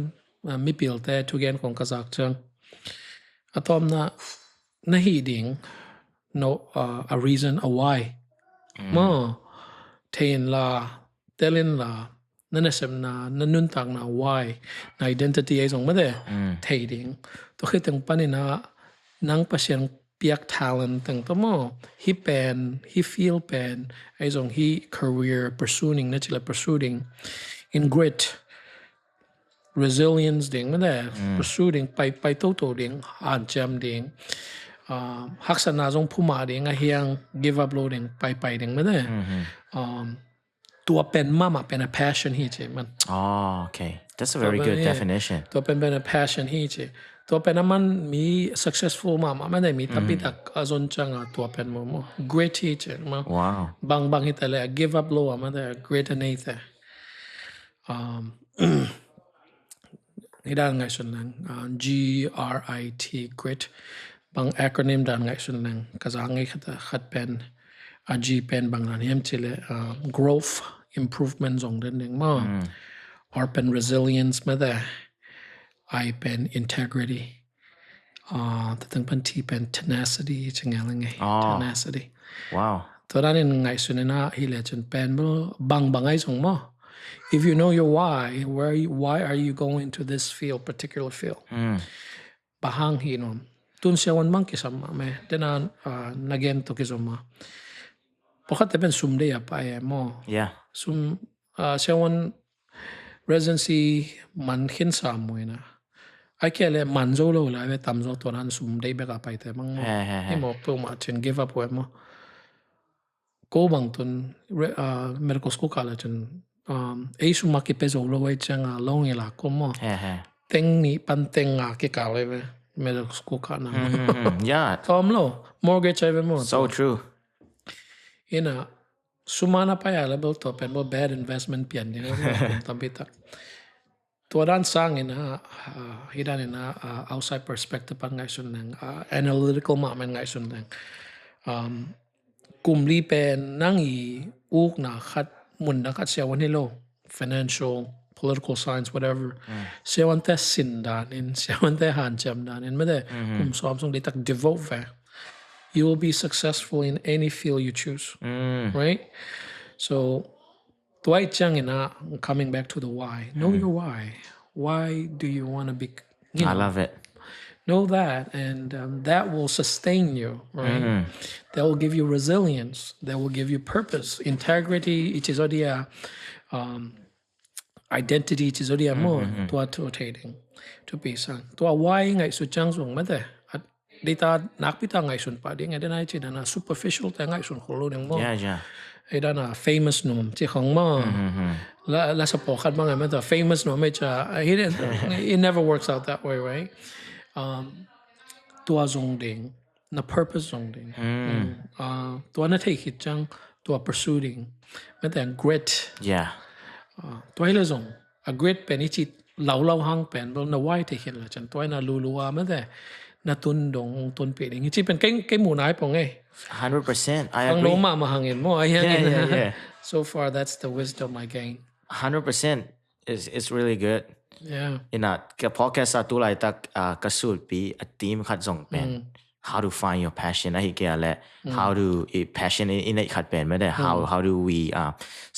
ไม่เปลี่ยนแต่ทุกอย่างของกษัตริย์จังอะตอมน่ะฮีดิ่งno a reason a why มั้งเทนล่ะเตลินล่ะนั่นน่ะเสมน่ะนั่นนุ่นตักน่ะ why น่ะ identity ไอ้สองไม่ได้เทดิ่งตัวคือตั้งปันนี่นะนังประเสริฐเปียก talent ตั้งตัวมั้ง he feel เป็นไอ้สอง he career pursuing นั่นจิละ pursuing in grit resilience ดิ่งไม่ได้ pursuing ไปโตดิ่งอ่านจำดิ่งฮักษณะจงผู้มาเด้งเฮียง give up loading ไปเด้งไม่ได้ตัวเป็นมาเป็น a passion ที่เจมันโอเค That's a very good definition ตัวเป็น passion ที่จีตัวเป็นมันมี successful มาไม่ได้มีทับปิตักจนจังตัวเป็นมั่ว great teacher มา wow บางที่แต่ละ give up low มันแต่ great นี่แต่นี่ด้านไงส่วนนั้นGRIT great บาง acronym ด้านไงส่วนนั้นก็จะไงขัดเป็น G เป็นบางนั้นเห็นจีเลย growth improvement ตรงนั้นเองมาR เป็น resilience ไม่ได้ I เป็น integrityแต่ตั้งเป็น T เป็น tenacity จังไง tenacity wow ตัวนั้นไงส่วนนั้นฮิเลจนเป็นบางไงส่งมา if you know your why are you going to this field particular field บางฮีนอมตุนเสียวันบางกิสมาไหมเดนันนักเรียนตัวกิสมาเพราะเขาจะเป็นซุ่มได้ยังไปมั้ง yeah ซุ่มเสียวันresidency มันขึ้น3 มื้อนะไอ้แค่เลยมันโจโลเลยไปทำโจตัวนั้นสุ่มได้ไปกับไปแต่บางมั้งให้หมอตัวมาเช่น give up ไว้มั้งก็บางตุนmedical school college จนไอ้สุ่มมาคิดไปโจโลไว้จังลงอีหลักก็มั้งเต็งนี่ปันเต็งกี่กาวเลยไป medical school college yeah ตอมโล mortgage ไปมั้ง so true อินะsumana pa ya level to pen bo bad investment pian ni tambita to dan sang ina hidan ina outside perspective pan ngai sun nang analytical ma men ngai sun nang kum li pen nang I uk na khat mun na khat sewan hello financial political science whatever sewan te sin dan in sewan te han jam dan in mede kum som song de tak devote va you will be successful in any field you choose, right? So, coming back to the why. Know your why. Why do you want to be? I love it. Know that, and that will sustain you, right? That will give you resilience. That will give you purpose, integrity. It is already a identity. It is already a more rotating to be sang. To a why ngai su chang sung mate. Data nakpita ngai sun pa ding eden ai chi na superficial ta ngai sun kholo ding mo yeah ai da na famous nom chi khong mo la support khat ma ngai ma the famous nom me cha it never works out that way right tua zong ding na purpose zong ding tua na take it chang tua pursuing ma ta grit yeah tua le zong a grit pen chi lau hang pen bol na why take it la chan tua na luluwa ma ta na tun dong tun pe ding chi pen cái mù nai pong ai 100% I ang agree no ma hangin mo ay yeah. So far that's the wisdom I gain 100% is really good yeah in a podcast tu lai tak kasul pi a team khat song pen how to find your passion I ke ale how to passion in it khat pen me de how do we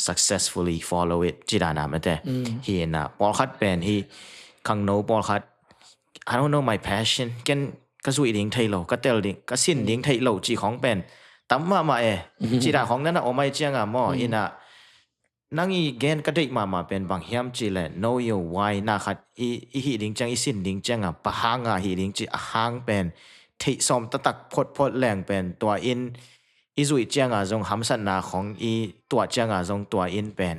successfully follow it jidana me de hi na pol khat pen hi khang no pol khat I don't know my passion กันก็สุยดิ้งไทยเราก็เตลดิ้งก็สิ้นดิ้งไทยเราจีของเป็นตั้มมาจีดาของนั้นนะโอไม่เจียงอ่ะมออินะนั่งอีเกนก็ได้มาเป็นบางยามจีแหละ know your why นะคัดอีฮีดิ้งจังอีสิ้นดิ้งจังอ่ะปะหางอ่ะฮีดิ้งจีหางเป็นที่ซ้อมตักพดแรงเป็นตัวอินอีสุยเจียงอ่ะจงหำสันนาของอีตัวเจียงอ่ะจงตัวอินเป็น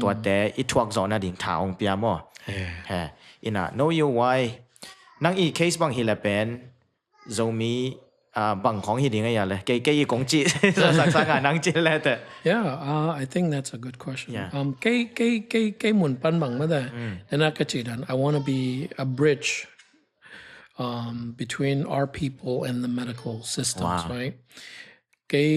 ตัวแต่อีทวกจอน่ะดิ้งถาองเปียมออินะ know your whyนั่งอีเคสบางฮิลเป็น Zomi บางของฮิดิ้งอะไรเลยเกี่ยกงจีสักงานนั่งจีเลยแต่ yeah I think that's a good question เกี่ยหมุนปันบางไม่ได้แต่นักกจีดัน I want to be a bridge between our people and the medical systems right เกี่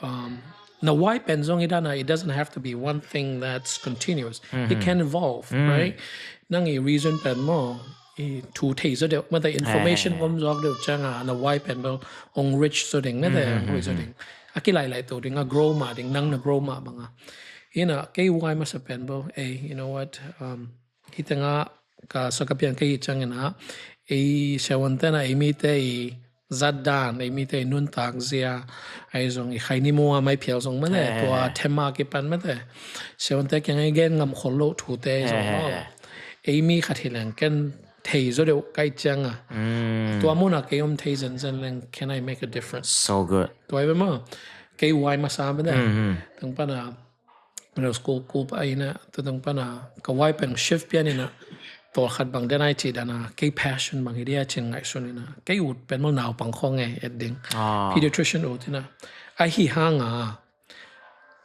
ยnow why เป็นซงอีด้าน it doesn't have to be one thing that's continuous it can evolve right นั่งอี reason เป็นมั้งทูเทสเดียวเมื่อแต่ information ผมจอกเดียวจังนะ why เป็นแบบอง rich สุดเองนั่นแต่ rich สุดเองกี่หลายตัวเองgrow มาเองนั่ง grow มาบ้างนะกี่ why มาสเป็นแบบyou know what ที่ตั้งก็สักเพียงกี่จังนะเชวันเต้นะมีแต่จัดดานมีแต่นุ่นตากเสียจงใครนี่มัวไม่เพียวจงไม่ได้ตัวเทมมากี่ปันไม่ได้เชวันเต้ยังไงเกนงำขลุ่ถูเตจงมีขัดหินกันเทสเดียวใกล้จังตัวมุนักเกี่ยมเทสันสันเลง can I make a difference so good ตัวไอ้เมื่อเกี่ยวไว้มาสามไม่ได้ตั้งปัญหา middle school ku pa ina tutong pa na kawai pen shift pian ina to khat bang denai chi dana ke passion bang idea chin ngai sun ina ke ut pen mal naw pang khong ngai ending pediatrician utina a hi hanga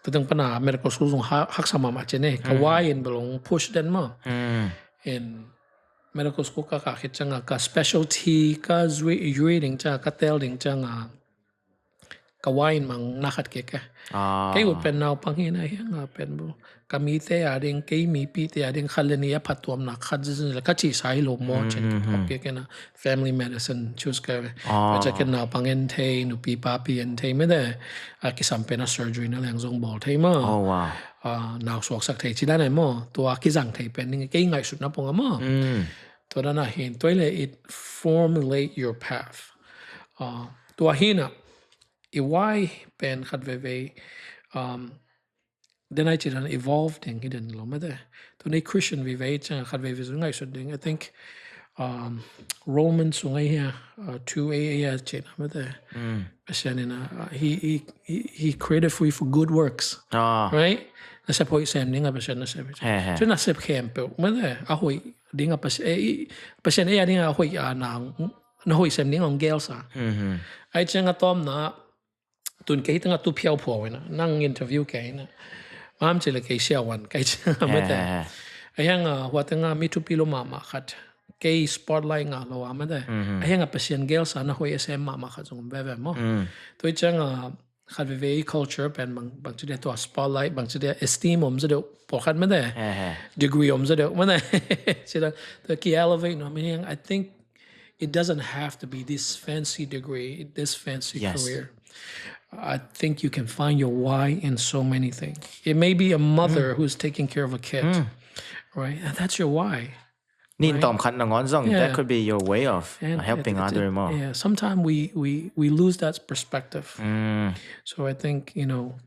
tutong pa na medical school zong hak sama ma chene kawai in belong push den ma in medical school ka khit changa ka specialty ka reading cha ka telling changa kawain mang nakhat ke cái ut pen nào bằng hình này nga pen bu kami te ading cái mi pi te ading khalani ya phatom na khat jin la ka chi sai lo mo chen okay ke na family medicine choose ka cha ken nào bằng en the nu pi pa pi en the me de a ki sam pen surgery na lang zong bol the ma oh wow nào suak sak the chi da nai mo tua ki jang the pen ni cái ngai sut na pong ma to da na hin toile it formulate your path tua hina why pen khat ve then I didn't evolve thing hidden lo ma de to nei Christian vi ve cha khat ve zu ngai so ding I think Romans so ngai here 2a ya chen ma de passion he created for you for good works right na sa poi sem ninga passion na sa so na sep camp ma de a hoi dinga passion e dinga hoi na hoi sem ninga on girls ai changa tom na tuần cái tiếng tu phiêu phù na năng interview cái na mam chỉ là cái Siavuan cái mà thế ai hang hoa tiếng mi tu pilo mama khát cái spotlight ngà lo mà thế ai hang passion girls na hoi Asem mama khát dùng về về mo tôi chăng khát về culture pen bằng chỉ để to spotlight bằng chỉ để esteem om zero bỏ khát mà thế degree om zero mà thế chỉ là the key elevate no meaning I think it doesn't have to be this fancy degree this fancy career. I think you can find your why in so many things. It may be a mother who's taking care of a kid, right? And that's your why. Right? That could be your way of helping other more. Yeah, sometimes we lose that perspective. So I think,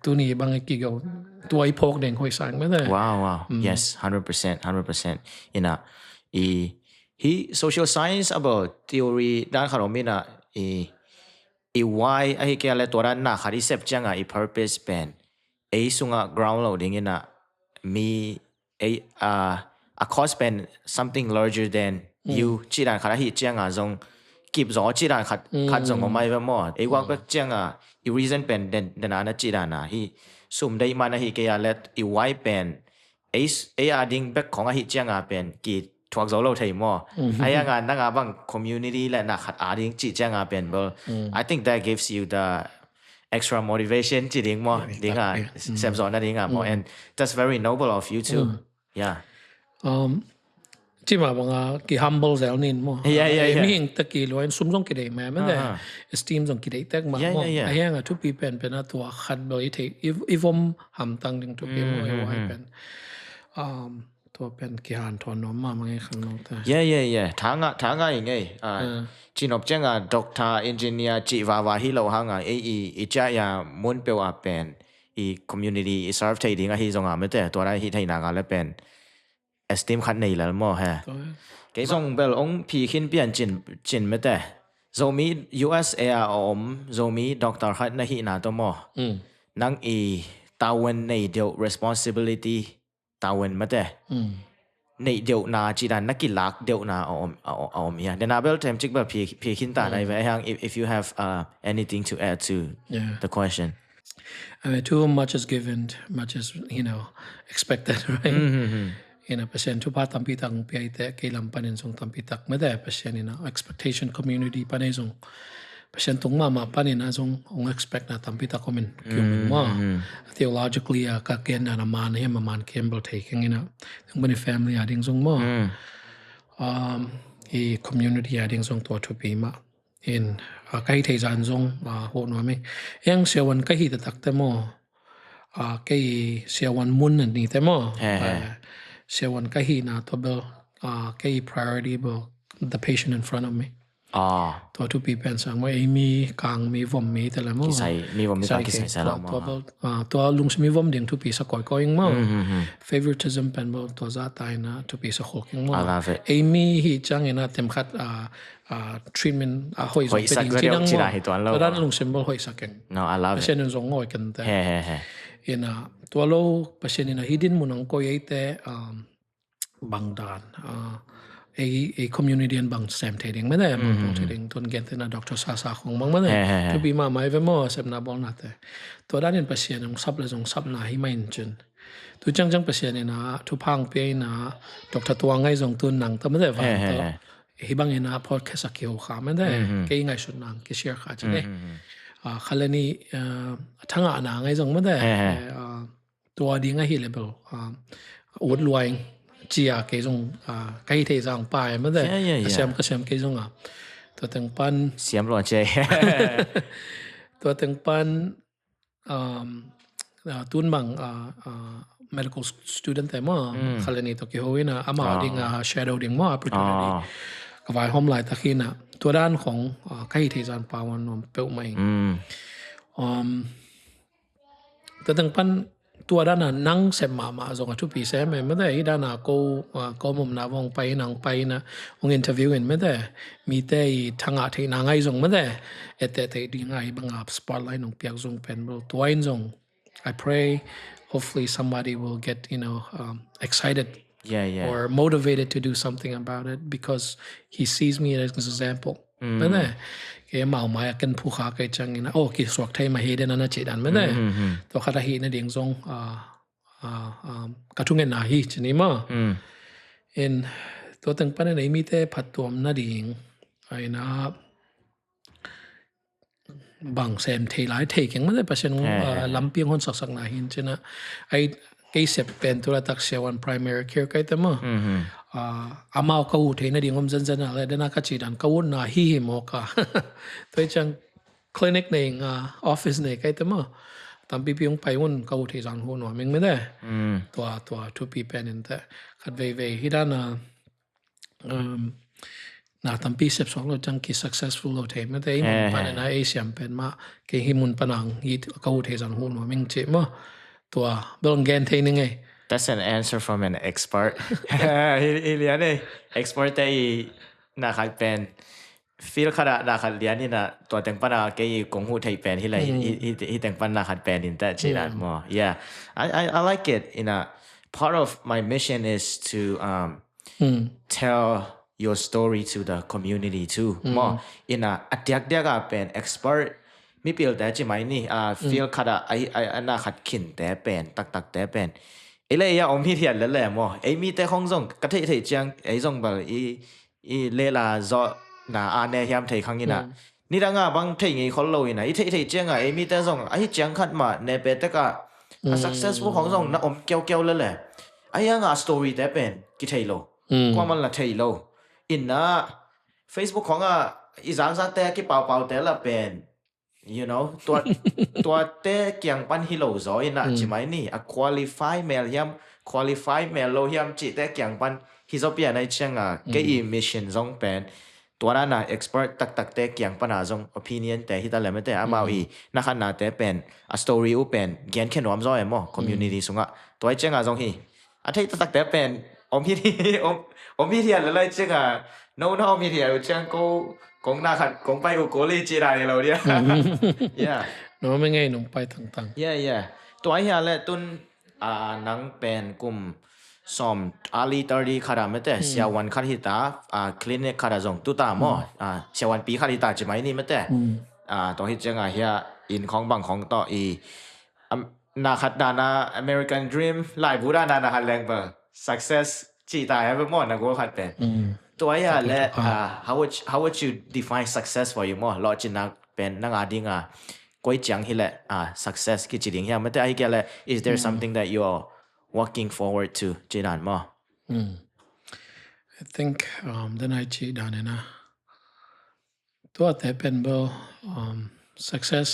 tuni bang ikigo, tuai pok ding hoi sang me de. Wow. Yes, 100%. He social science about theory dan kharomina why ai kaya le toran na khari sep changa purpose pen sunga ground loading ina me a cause pen something larger than you chiran khara hi changa zong kip zo chiran khat zong mai ba mo wa ka changa reason pen den na chirana hi sum dai mana hi kaya le why pen ading back khong hi changa pen ki thuak zo lo thei mo aya nga na nga bang community la na khat ading chi changa pen bol I think that gives you the extra motivation chi ding mo dinga sem zo na dinga mo and that's very noble of you too yeah chi ma bang ki humble zel nin mo mi hing ta ki loin sum jong ki dei ma de esteem jong ki dei tek ma mo aya nga tu pi pen pen a tua khat boi thei ivom ham tang ding tu pi mo wai penตัวเป็นกี่หันทอนน้อมมามั้งไงข้างนอกแต่ทางไงจีนอบเจ้าด็อกเตอร์เอนจิเนียร์จีวาวาฮิโลหางอีจ้ายามุนเปียวเป็นคอมมูนิตี้เซิร์ฟไทยดิ้งฮิจงไม่แต่ตัวไรฮิไทยนากาแล้วเป็นเอสติมขัดในแล้วมั้งฮะเกี่ยงเบลองพีขินเปลี่ยนจินไม่แต่Zomi US Zomi ด็อกเตอร์ขัดในฮินาตัวมั้งนั่งTawhในเดียว responsibility Tawh mà thế, này điều na chỉ là nắc kilak điều na om ya. Then abel time chích bảo phi kinta này vậy hang if you have anything to add to the question. I mean, too much is given, much is expected, right? Pasien tu pa tampitak pi te kailan panin song tampitak mà thế pasien expectation community panay song pasien tung mama panin na song expect na tampitak komin kyung ma theologically ka ken na man he man Campbell taking tung bani family ading song mo community ading song to pi ma in kai thei jan song ho no me yang Siavuan kai hi tak te mo kai Siavuan mun ni te mo Siavuan kai hi na to bel kai priority bel the patient in front of meตัวทุกปีเป็นสังว่ามีกลางมีวอมมีแต่ละมั้งใส่มีวอมมีกี่ใส่ละมั้งตัวลุงสมีวอมเดียงทุกปีสักก่อยก็ยังมั้ง favoritism เป็นบ่ตัวซาตายนะทุกปีสักหกยังมั้งมีฮิจังเองนะเต็มขัดtreatment หอยสักเป็นที่นั่งมั้งตัวนั้นลุงสมีบ่หอยสักเอง no I love it เช่นนั้นสองง่อยกันแต่ ina tua lo pasien ina hidin munang ko yete bang dan a community and bang sam trading me da bang trading ton get na doctor sa khong bang me to be ma mai ve mo sem na bol na te to dan in pasien ng sab la jong sab na hi main chun tu chang pasien ina tu phang pe na doctor tua ngai jong tun nang ta me da va to hi bang ina podcast ki ho kha me da ke ngai shun nang ke share kha chane khalani thanga na ngai jong me da tua di ngai hi level ud luang chia cái dòng cái thế rằng bài mà đấy xem cái dòng tôi từng pan xem rồi chơi tôi từng pan tuân bằng medical student thế mà khai này tôi kêu na ama ding shadow ding mà opportunity cái vài hôm lại ta khi naตัวด้านของcái thế rằng bàiมันเป็นไม่tôi từng panตัวด้านนั้นนั่งเสมาจงทุกปีเสมไม่ได้ด้านนั้นก็มุมนาวงไปนั่งไปนะวงอินเทอร์วิวไม่ได้มีแต่ทางอาที่นั่งไอ้จงไม่ได้แต่ดีไงบางสปอตไลท์น้องเปียกจงเป็นตัวไอ้จง I pray hopefully somebody will get excited or motivated to do something about it because he sees me as an example ไม่ได้เมาหมายกันผู้ค้าเกจังนะโอ้กิสวกไทยมาเฮดนั่นนะเจดันไม่ได้ตัวข้าทหารนั่นเองทรงกระทุ่งเงินนาฮีชนิดมั้งตัวตั้งปันในมีแต่พัดตัวนั่นเองไอ้นะบางเซมเทหลายเทยังไม่ได้ประชันลำเพียงคนสักนาหินใช่นะไอ้เกษตรเป็นตัวตักเสียวัน primary care ก็แต่มั้งอามาเขาเทนดีงมจันอะไรเดนักจีดันเขาหน้าฮีโมกะตัวจังคลินิกเนี่ยออฟฟิศเนี่ยก็แต่มั้งตามปียงไปวุ่นเขาเทจันหัวหน่อยมึงไม่ได้ตัวทุกปีเป็นแต่ขัดเว่ยที่ด้านน่าตามปี12เราจังกี่ successful เราเทไม่ได้มันปันในเอเชียเป็นมาเกี่ยหิมุนปนังยี่เขาเทจันหัวหน่อยมึงเจ็บมั้งตัวเบลงแกนเทนึงไงThat's an answer from an expert. Iliane, expert ay nakakpen. Feel kada nakalian ni na to teng pa na kay kung hu thai pen hilai hi teng pa nakakpen din ta chinan mo. Yeah. I like it. Part of my mission is to tell your story to the community too. Mo atyak dia pen expert mi pil ta chi mai ni feel kada ai nakat kin te pen tak te penไอ้เลยอย่าอมพี่เทียนแล้วแหละมั้งไอ้มีแต่ของส่งกระเทยจังไอ้ส่งแบบอีเลลาจอน่ะอันเนี่ยยามเทยครั้งนี้นะนี่ดังอ่ะบางเทยงี้เขาโลยนะไอ้เทยจังอ่ะไอ้มีแต่ส่งไอ้จังขัดมาเนี่ยเป็นแต่ก็ successful ของส่งน่ะอมเกี่ยวแล้วแหละไอ้ยังอ่ะ story แต่เป็นกี่เทยโลกว่ามันละเทยโลอินนะ Facebook ของอ่ะอีสานซะแต่กี่เป่าแต่ละเป็นyou know ตัวเตะเกียงปันฮิโลซอยนะใช่ไหมนี่qualify เมลยาม qualify เมลโลยามจีเตะเกียงปันฮิโซเปียในเชิงก็อีมิชชั่นซงเป็นตัวนั้นนะ expert ตักเตะเกียงปันซง opinion แต่ฮิตาเลไม่แต่อามาอีนักขนาดแต่เป็น story อุเป็นเกียนแค่หนอมซอยมั้ง community ซงตัวไอ้เชิงซงฮีที่ตักแต่เป็นอมพี่ที่อะไรเชิงno อมพี่ที่เชิงกูคงน่าขัดคงไปอุโกลีจีราเนี่ยเราเนี่ย yeah น้องไม่ไงน้องไปต่าง yeah ตัวไอ้เนี่ยแหละตุนนังเป็นกลุ่มสอมอาลีตอรีขนาดไม่แต่เสียวันขัดหิตาคลินิกขนาดจงตุตามอเสียวันปีขัดหิตาใช่ไหมนี่ไม่แต่ตัวที่เจ้าเฮียอินของบางของต่อนาขัดดานา American Dream หลายบูดานาขัดแรงเบอร์ success จีตายให้เป็นหมดนะกูขัดเป็นตัวอย่างและhow would you define success for you มั้งเราจะนักเป็นนักอาดิงก๋วยจังที่แหละsuccess กี่จีดิ่งเฮียไม่ได้ไอ้แกแหละ is there something that you are working forward to จีดันมั้งI think ดันไอจีดันเนี่ยนะตัวแต่เป็นเบอร์ success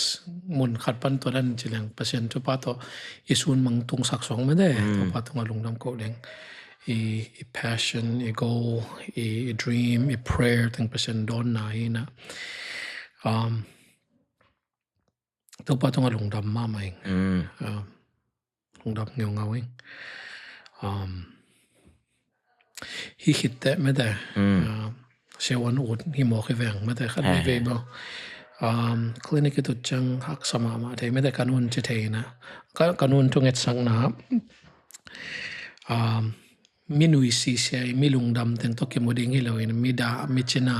มุนขัดปันตัวนั้นจีเหลียงเปอร์เซ็นต์ทุกปัตต์อิสุนมังตุงสักสองไม่ได้ทุกปัตต์มาลงน้ำโคเด้งa passion, a goal, a dream, a prayer, thing person don na ina. Tu pa tung alung dam ma mai. Lung dam ngeu ngau ing. Hi hit te me da. Siavuan ut hi mo ke veng me da khat ve bo. clinic itu jang hak sama ma te me de kanun che the na kanun tunget sang na minui si se mi lungdam teng to kemoding hiloin mi da mi china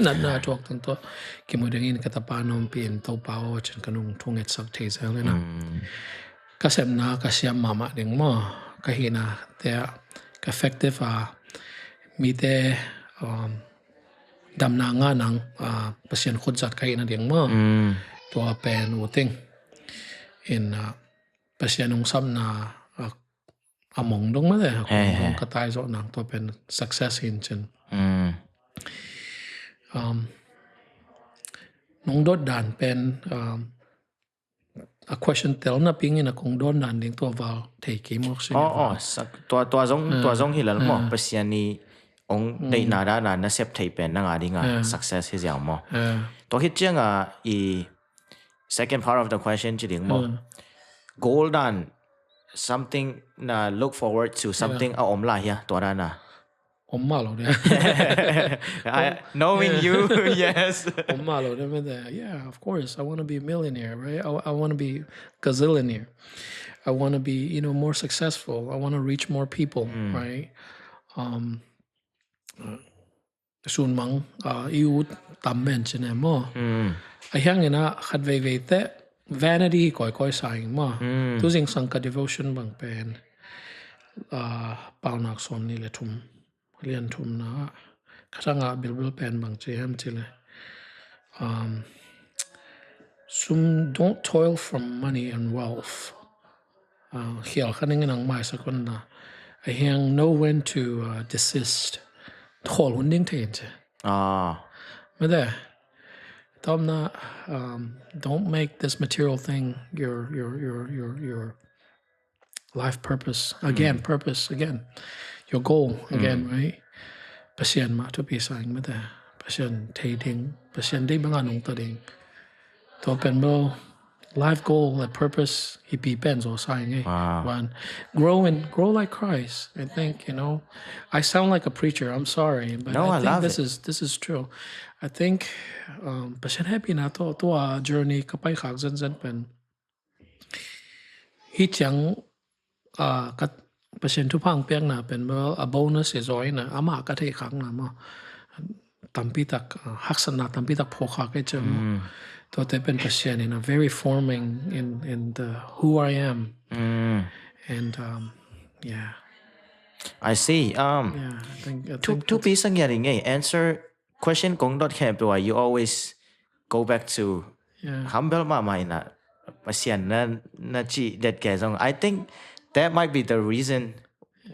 na tok teng to kemoding in katapanom pin to pao chen kanung tunget sak the sa le na kasem na kasyam mama ding mo kahina te effective mi te dam na nga nang pasien khut zat kahina ding mo to pen uting in pasien ung sam na among dong ma de kung katay zo nang to pen success hin chen nong dot dan pen a question tel na ping in a kung don dan ding to val thei ki mok sin tua zong hilal mo pasian ni ong dei na da na sep thei pen na nga dinga success hi jiang mo to hit chianga I second part of the question chi ding mo goal dan something na look forward to something a om la ya to da na omma lo de knowing you yes omma lo de yeah of course I want to be a millionaire right I want to be gazillionaire I want to be more successful I want to reach more people right soon mang iu tam men chene mo a hyang ina khat ve te vanity koi saing mo tu jing sang ka devotion bang pen pau nak som ni le thum lian thum na khanga bilbil pen bang che ham chile don't toil for money and wealth hial khaning nang mai sakon na a hyang know when to desist thol hunding thein che ma de Tomna, don't make this material thing your life purpose again. Purpose again, your goal again, right? Pasien ma to be sang ma da pasien thading pasien dei banga nong ta ding to pen mo life goal and purpose he be pens or sang one grow like Christ. I think I sound like a preacher. I'm sorry, but no, I think this is true. I think pasien happy na to a journey kapai khak zan pen hi chang kat pasien tu phang pek na pen mo a bonus is oi na ama ka thei khak na mo tampi tak haksan na tampi tak pho khak ke chang to te pen pasien in a very forming in the who I am and yeah I see yeah I think two piece ang yaring answer question kong dot khe pwa you always go back to humble mama ina pasian na chi that ke song I think that might be the reason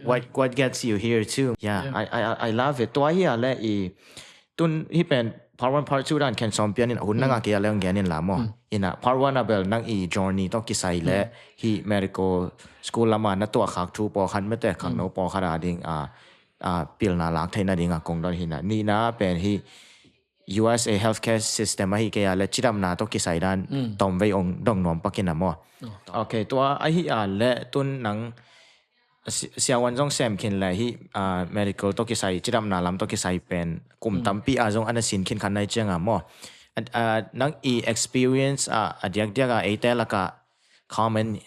what gets you here too I love it to hi ale I tun hi pen part 1 part 2 dan ken som pian in hun na nga ke ale ng ganin la mo ina part 1 abel nang I journey to kisai le hi medical school lama na to khak thu po khan me te khang no po khara ding pil na lak thaina ding a kong dot hi na ni na pen hi USA healthcare system hi ke ale chiram na to kisai dan tom ve ong dong nom pakina mo okay to a hi le tun nang Siavuan jong sem kin la hi medical to kisai chiram na lam to kisai pen kum tampi a jong anasin kin khan nai chenga mo nang I experience adiak diaga etelaka common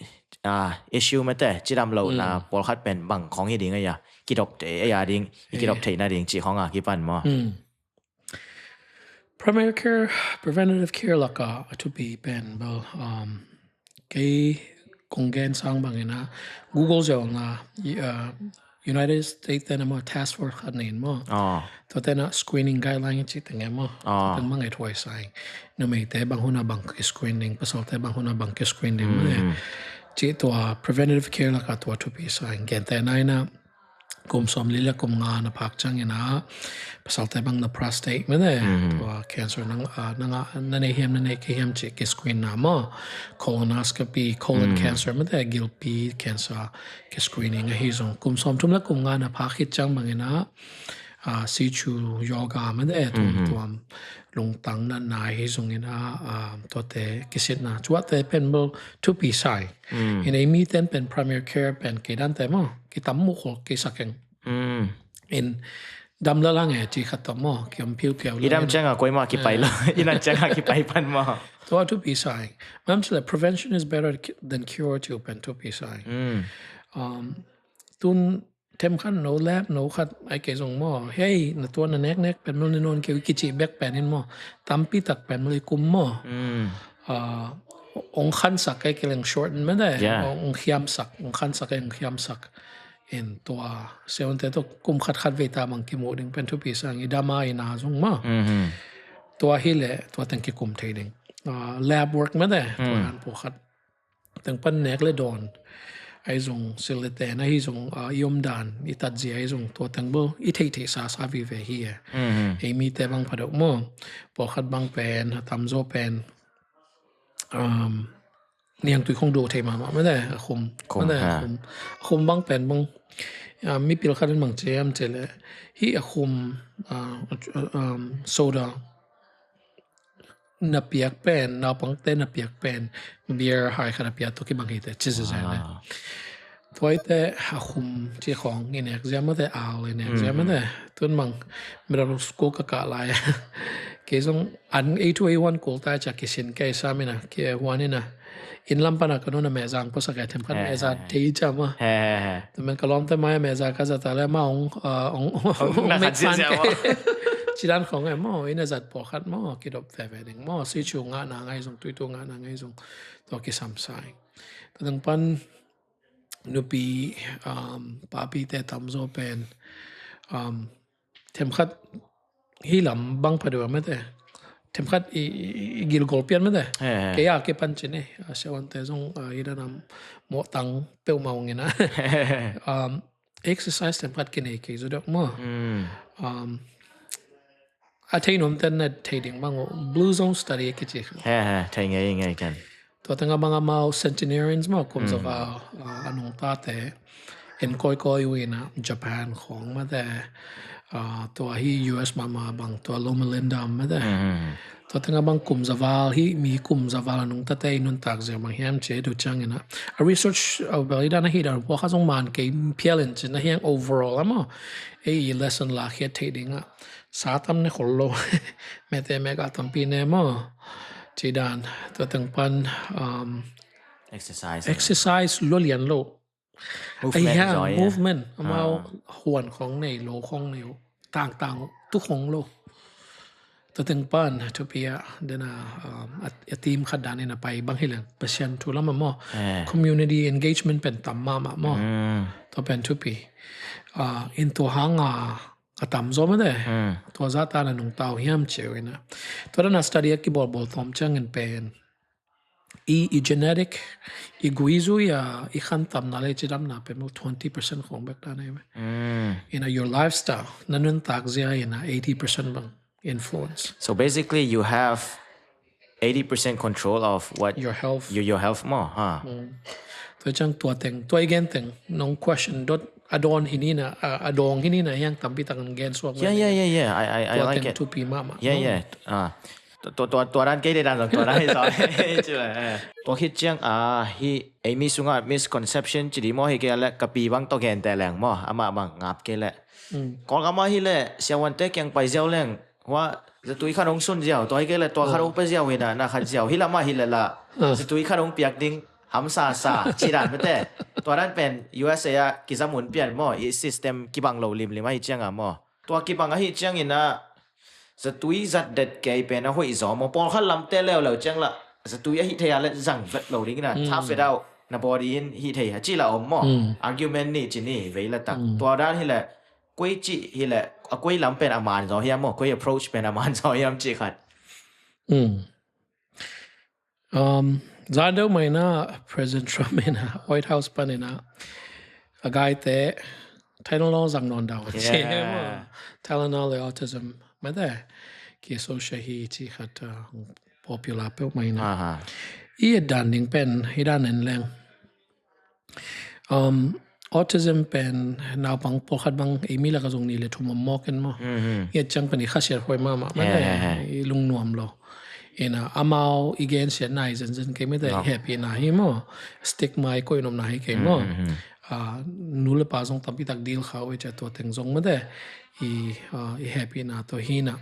issue mate chiram lo na pol khat pen bang khong hi ding ya kidok te ya ding kidok thei na ding chi khonga ki pan mo primary care preventative care laka to be pen bal ke kongen sang bangena Google jo nga United States tena mo task force khanin mo to tena screening guideline chi tenge mo teng mangai thoi sai no me te bang huna bang screening pasal te bang huna bang screening mo chi to preventative care la ka to be sai gen te nai na kum som lila kum nga na phak chang ina pasal te bang na prostate me de to cancer na ne hem na ne ke hem chi ke screen na mo colonoscopy colon cancer me de gilpi cancer ke screening a hizong kum som tum la kum nga na phak hit chang bang ina si chu yoga me de to lung tang na na hizong ina to te kisit na chwa te pen mo to be sai in a mi ten pen primary care pen ke dan te mo ki tam mu khol ke sakeng in ดำละล่างไงจีขัดต่อหม้อเกี่ยวผิวเกี่ยว อีดำจังอะกวยมากี่ไปเลยอีนั่นจังอะกี่ไปพันมา ตัวทุบปีสายมันจะ prevention is better than cure ที่เป็นทุบปีสายตุนเต็มขั้นโนแลบโนขัดไอเกส่งหม้อเฮ้ยนตัวนั้นแนกเป็นมันนนเกี่ยวกิจิแบกเป็นนี่หม้อตั้มปีตักเป็นมันเลยกุมหม้อองคันสักไอเกลัง short ไม่ได้องขยำสักองคันสักไอองขยำสักเอ็นตัวเซลล์แต่ตัวกุมขัดเวทามังกิโมดึงเป็นทุบปีสายอีดามาอีนาส่งหม้อตัวฮิเลตัวตั้งกิกุมเทดิงlab work ไม่ได้ตัวนั้นพวกขัดตั้งปันเนกเลยโดนไอ้ส่งสิลเตนไอ้ส่งยมดานอีตัดเจียไอ้ส่งตัวตั้งบ่อีเทสาสาวิเวฮีไอ้มีแต่บางผดกมั่วพวกขัดบางเป็นทำโซเป็นเนี่ยตัวคงดูเทมาไม่ได้คุมไม่ได้คุมบางเป็นบางมีปีละขัดบางเจมเจเลยฮีคุมโซดานับเปียกเป็นนับปังเต้นนับเปียกเป็นเบียร์หายขนาดเปียกตัวกี่บางทีแต่ชิสเซนเลยตัวแต่คุมที่ของเงี้ยจะไม่ได้เอาเลยเนี่ยจะไม่ได้ตัวบางไม่ได้รู้สกุลกับอะไรเกี่ยงอัน A2A1 กูตาจากกิสินแก่สามีนะเกี่ยวันนี้นะอินลำปนักก็โน่นแม่จางภาษาแก่เทมพันแม่จางที่จะมาแต่มันก็ล้อมแต่ไม่แม่จางก็จะแต่ละมาไม่ฟันจีด้านของไอ้หม้ออินจัดปอกขัดหม้อคิดว่าแฝงหม้อซิชูงานนางไอ้ส่งตัวงานนางไอ้ส่งตัวกิสัมไซแต่ตั้งปันนุปีป้าปีแต่ทำโซเป็นเทมขัดฮิลำบังพอดีว่าไม่ได้เทมขัดกิลกอลเปียนไม่ได้แกอยากเก็บปันจีเนี่ยเชื่อวันแต่ส่งอีด้านนั้นหมอตังเปรี้ยวเมาเงี้ยนะexercise เทมขัดกินเองคือจะได้หม้ออาทิตย์นู้นแต่เนี่ยที่ดิ่งบางว่า blue zone study กี่จีกันใช่ไงกันตัวตั้งบางมา centenarians มาคุมสภาอันนงตาแต่เห็นก้อยอยู่นะญี่ปุ่นของมาแต่ตัวที่ US มาบางตัวโลมาเลนดามมาแต่ตัวตั้งบางคุมสภาที่มีคุมสภาอันนงตาแต่นุนตักเสียบางแห่งเจดูจังนะ research เอาไปได้นะที่ดาวพวกเขาส่งมันเกี่ยเพียงจะนะแห่ง overall มั้งlesson หลักเหตุที่ดิ่งอ่ะสาธรรมในคนโลแม้แต่แม้กระทั่งปีนี้มั้งจีดานตัวตั้งปันexercise ล้วนเลียนโลไอ้แห่ movement มาหวนของในโลของในต่างๆทุกของโลตัวตั้งปันทุกปีอ่ะเดินทีมขัดดานเนี่ยไปบางทีเลยเปอร์เซ็นต์ทุลามาcommunity engagement เป็นต่ำมากตัวเป็นทุกปีอินตัวหางต่ำโซไม่ได้ตัวซาตานะนุ่งเตาเฮียมเจวินะตัวนั้นสตัดี้กี่บอลทอมจังเงินเป็นgenetic กุยซูขันต่ำนั่นเลยจะดำนาเป็นมู20% ของแบกได้ไหมyour lifestyle นั่นนั่นตักเสีย80% บาง influence so basically you have 80% control of what your health more ตัวจังตัวเต็งตัวเองเต็งน้อง question ดอดอนที่นี่นะอดองที่นี่นะยังตั้มปีตังเกนสวก I like it ทุปีมาตัวนั้นเกย์ได้ดันตัวนั้นให้สอนใช่ไหมตัวคิดจังฮีไอ้มีสุงา misconception จีดีมอให้เกย์ละกับปีบังตัวแกนแต่แหลงมออามาบังงับเกย์ละก่อนอามาฮีละเสียวันเตกยังไปเจ้าแหลงว่าจะตุยขนมสุนเจ้าตัวให้เกย์ละตัวขนมไปเจ้าเวน่ะขัดเจ้าฮีละมาฮีละจะตุยขนมเปียกดิ้งหำซาจีรันไม่แต่ตัวนั้นเป็น USA กิจสมุนเปลี่ยนมออีซิสเต็มกิบังโลลิมเลยไม่เจียงมอตัวกิบังให้เจียงอินะจะตุยจัดเด็ดเกย์เป็นหัวอีสอมปอนขันลำเตะแล้วเจียงละจะตุยฮิตเทียเล่จังเวทโลดิ้งนะท้าเฟดเอาในบอดี้ฮิตเทียจีละมอ argument นี่จีนี่เวลตักตัวด้านฮิละกุยจีฮิละกุยลำเป็นอามันจอเฮียมอกุย approach เป็นอามันจอเฮียมจีขัดจานเดียวไม่นะPresident Trump นะ White House ปะเนี่ยนะกายเตะไทยน้องสั่งนอนดาวใช่ไหมไทยน้องเลย autism ไม่ได้กี่โซเชียลฮีที่ขัดpopular เปล่าไม่นะอีด้านหนึ่งเป็นอีด้านหนึ่งแรงautism เป็นนาวบังพอขัดบังมีละก็ตรงนี้เลยทุ่มมอกกันมั้งอีจังเป็นอีข้าเสียหอยมาไม่ได้ลุงนวมเราอามาอีเกนเสียนายจนๆก็ไม่ได้แฮปปี้นะฮิโมสติ๊กไมค์ก็ยนมนะฮิเกมอ nula pa zong tampi tak deal khaw cha to teng zong ma de I happy na to hi na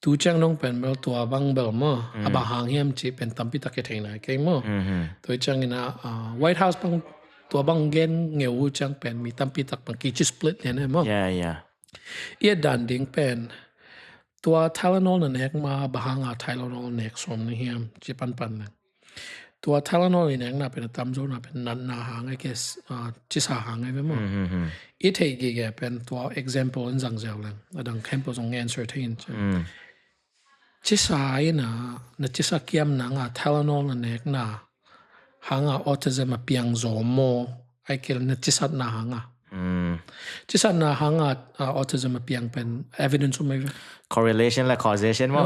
tu chang nong pen bel to bang bel mo aba hang hiam chi pen tampi tak ke theina ke mo to chang ina White House bang to bang gen ngeu chang pen mi tampi tak pang ki chi split ne mo yeah ia dan ding penตัวTylenolนั่นเองมาบางอ่ะ Tylenol เน็กสมนี่เฮียมจีปันปันนะตัว Tylenol นี่เองน่ะเป็นตำโจน่ะเป็นนันนาหางไอ้แกจิสาหางไอ้เว้ยมั้งอีเทกีแกเป็นตัว example อันจังเจ้าเลยดัง example ตรง answer ที่นี่จิสาไอ้น่ะนั่นจิสาเกียมนังอ่ะ Tylenol นั่นเองน่ะหางอ่ะ autism มาเปียงโซโมไอ้เกลนั่นจิสาหน้าหางอ่ะจิสาหน้าหางอ่ะ autism มาเปียงเป็น evidence ไหม correlation และ causation มั้ง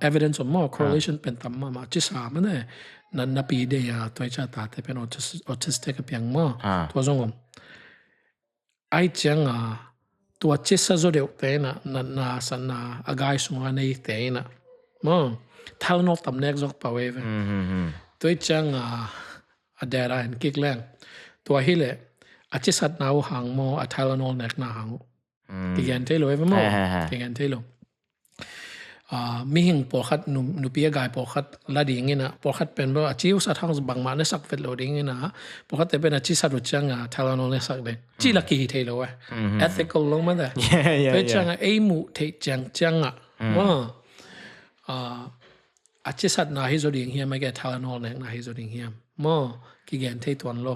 evidence มั้ง correlation เป็นตามมาจิสามันเนี่ยนั่นนับปีเดียตัวชาติแต่เป็น autistic เปียงมั้งตัวจงไอ้จังตัวจิสาจะเดียวแต่น่ะนั่นสันน่ะอากาศสงวนในแต่น่ะมั้งท่าโนตำแหน่งจกป่าวเว้ยตัวจังเดราเห็นกิ๊กแรงตัวฮิเล่จิสาหน้าหางมั้งท่าโนเน็กหน้าหางกี่กันเท่าไหร่มั้งกี่กันเท่าไหร่มีหิงปอขัดนุปีกายปอขัดลาดิ่งนะปอขัดเป็นว่าชีวสัตว์ทั้งบางมาเนี่ยสักเวทโลดิ่งนะปอขัดแต่เป็นอาชีพสัตว์จังทารานอลเนี่ยสักเด็กจีลักกี้เท่าไหร่ ethical ลงมาได้เป็นจังไอ้หมูเทจังว่าอาชีพสัตว์น่าฮิโซดิ่งเฮียไม่แก่ทารานอลเนี่ยน่าฮิโซดิ่งเฮียมั่งกี่กันเท่าตัวโล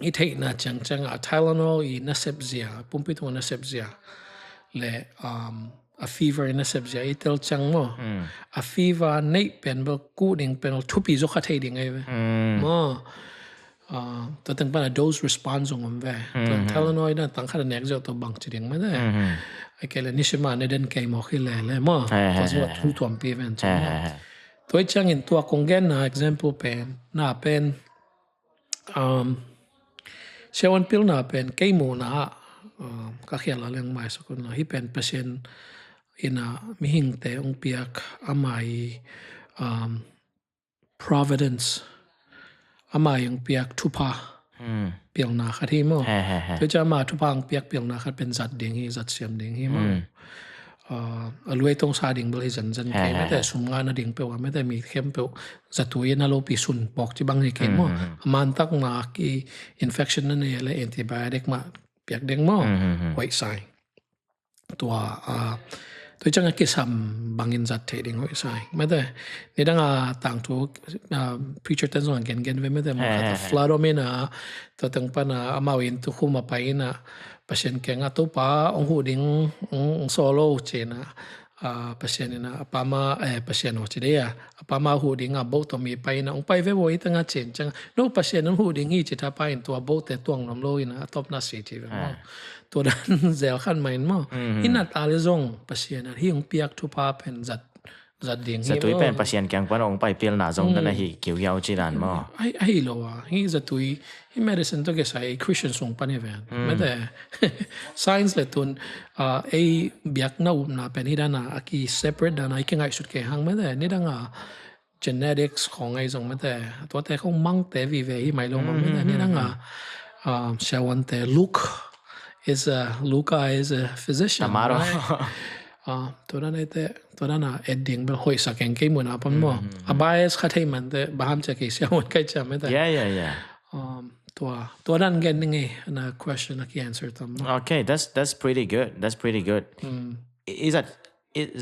อีเทน่าจังทารานอลอีน่าเสพเสียปุ่มปิดตัวน่าเสพเสียและa fever in a subject itel chang mo a fever nei pen bo ku ding pen thupi zo khathai ding ai mo to tang pa dose response ong ve to Tylenol na tang kha nek zo to bang chi ding ma da ai ke le nishima ne den kai mo khile le mo to zo thu tuam pi ven to chang in to kongen na example pen na pen Siavuan pil na pen kai mo na ka khiala leng mai so kun hi pen patient ina mihing te ong piak amai Providence amai ong piak thupa piang na khat hi mo to cha ma thupa ong piak piang na khat pen zat ding hi zat siam ding hi mo alway tong sa ding bal zan ke me te sum nga na ding pe wa me te mi khem pe zatu na lo pi sun pok chi bang ni ke mo man tak ma ki infection na ne le antibiotic ma piak ding mo white signตัวตัวจังกิสามบางอินจัดเทดิ้งไว้ใช่ไม่ได้นี่ดังต่างทุกpreacher เต้นส่วนเก่งๆไม่ได้มันก็ฟลาโดมินะตัวตั้งปัญหาอามาวินทุกคุมาไปนะประชันเก่งตัวป้าองหูดิ้งองโซโล่เจนะประชันนี่นะป้ามาประชันหัวเจดียป้ามาหูดิ้งโบตัวมีไปนะองไปเว้ยตั้งเจนจังนู้ประชันนั้นหูดิ้งฮีจิตาไปตัวโบแต่ตัวงน้ำโลยนะตบน่าสีทีเว้ยตัวนั้นเซลขันไม่มั้งอินัดตาลิซงปัสยานะที่องเปียกทุพาเป็นจัดดิ่งจัดตุยเป็นปัสยานแกงปนองไปเปียลนาซงนั่นฮิเกี่ยวยาวจีรันมั้งไอ้โลวะฮีจัดตุยฮี medicine ตัวเกษายคริสเตียนส่งปันเอเวนไม่แต่ science เลยตุนไอ้เบียกน่าอุปนาเป็นนี่ด้านน่ะอากี separate ด้านน่ะไอ้เก่งไอ้สุดเก่งหังไม่แต่นี่ดังgenetics ของไอ้ส่งไม่แต่ตัวแต่เขามั่งแต่วิเวฮีไม่ลงไม่แต่นี่ดังเชวันแต่Luca is a physician. Tamaro.ตัวนั้นตัวนั้นediting เป็นหอยสักแกงกี่มื้อนะปนบ่a bias คัดให้มันแต่บางจะกี่เสียวันใกล้จะไม่ได้ Yeah. ตัวนั้นกันยังไงนะ question นะ answer ตาม Okay, that's pretty good. That's pretty good. Is that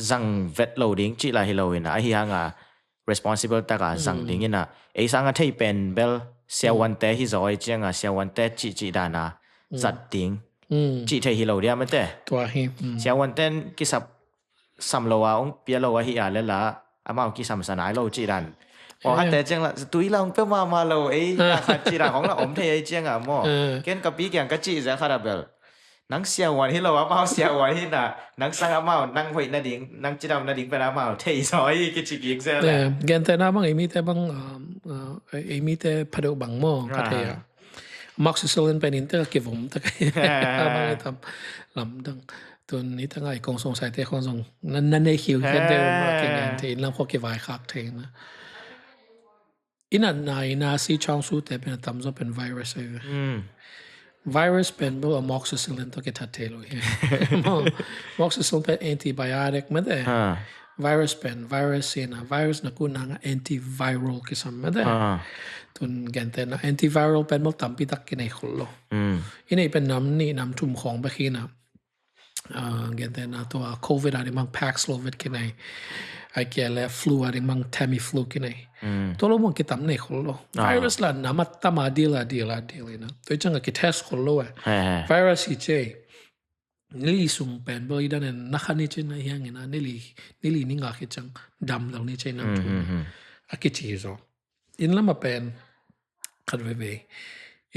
zang vet loading จีละฮิโลอินะไอ้ยังresponsible ตากาzang ding ina ไอ้สังที่เป็นเบลเสียวันแต่ที่จอยจังเสียวันแต่จีดานะจัดดิ่งจีเทฮิโลเดียไม่แต่ตัวฮิเช้าวันเต้นกิสับสัมโลวาองเปียโลวาฮิอาเลละอามากิสัมสนายโลจีรันพอฮัตแต่จังละตุยเราเปิ้มมาโลไอ้จีรันของเราอมเทไอ้จังโมเกินกับปีแกงกะจีจะคาราเบลนังเสียวันที่เราอามาเสียวันที่น่ะนังสังอามานังหอยนาดิ่งนังจีดำนาดิ่งเป็นอามาเทซอยกิจิกิกเซลเลยเกนแต่น้าบางไอ้มีแต่บางไอ้มีแต่พัดบางโมก็เทียMoxicillin เป็นอินเตอร์เก็บผมตะไคร้บางไอ้ทำลำดังตัวนี้ตั้งไอ้กองส่งสายเตะกองส่งนั่นในคิวเห็นเดียวมาเก่งๆทีแล้วพอเก็บไว้คักเทนะ ina na si chang su te pen tam zo pen virus virus pen bo amoxicillin to ke thathe lo he amoxicillin pen antibiotic ma de virus pen virus na virus na ku na antiviral ke sam ma de tun gente na antiviral pen mo tam pi tak ke nei khol lo ina pen nam ni nam thum khong ba khina gente na to covid ari mang pax lovet ke nei ai ke le flu ari mang tamiflu ke nei to lo mon ke tam nei khol lo virus la namat tama dila na to chang ke test khol lo virus hi che nili sung pen bo idan na khani che na yang na nili ni nga ke chang dam lo ni che na tu a ke chi zo in lama pen khat ve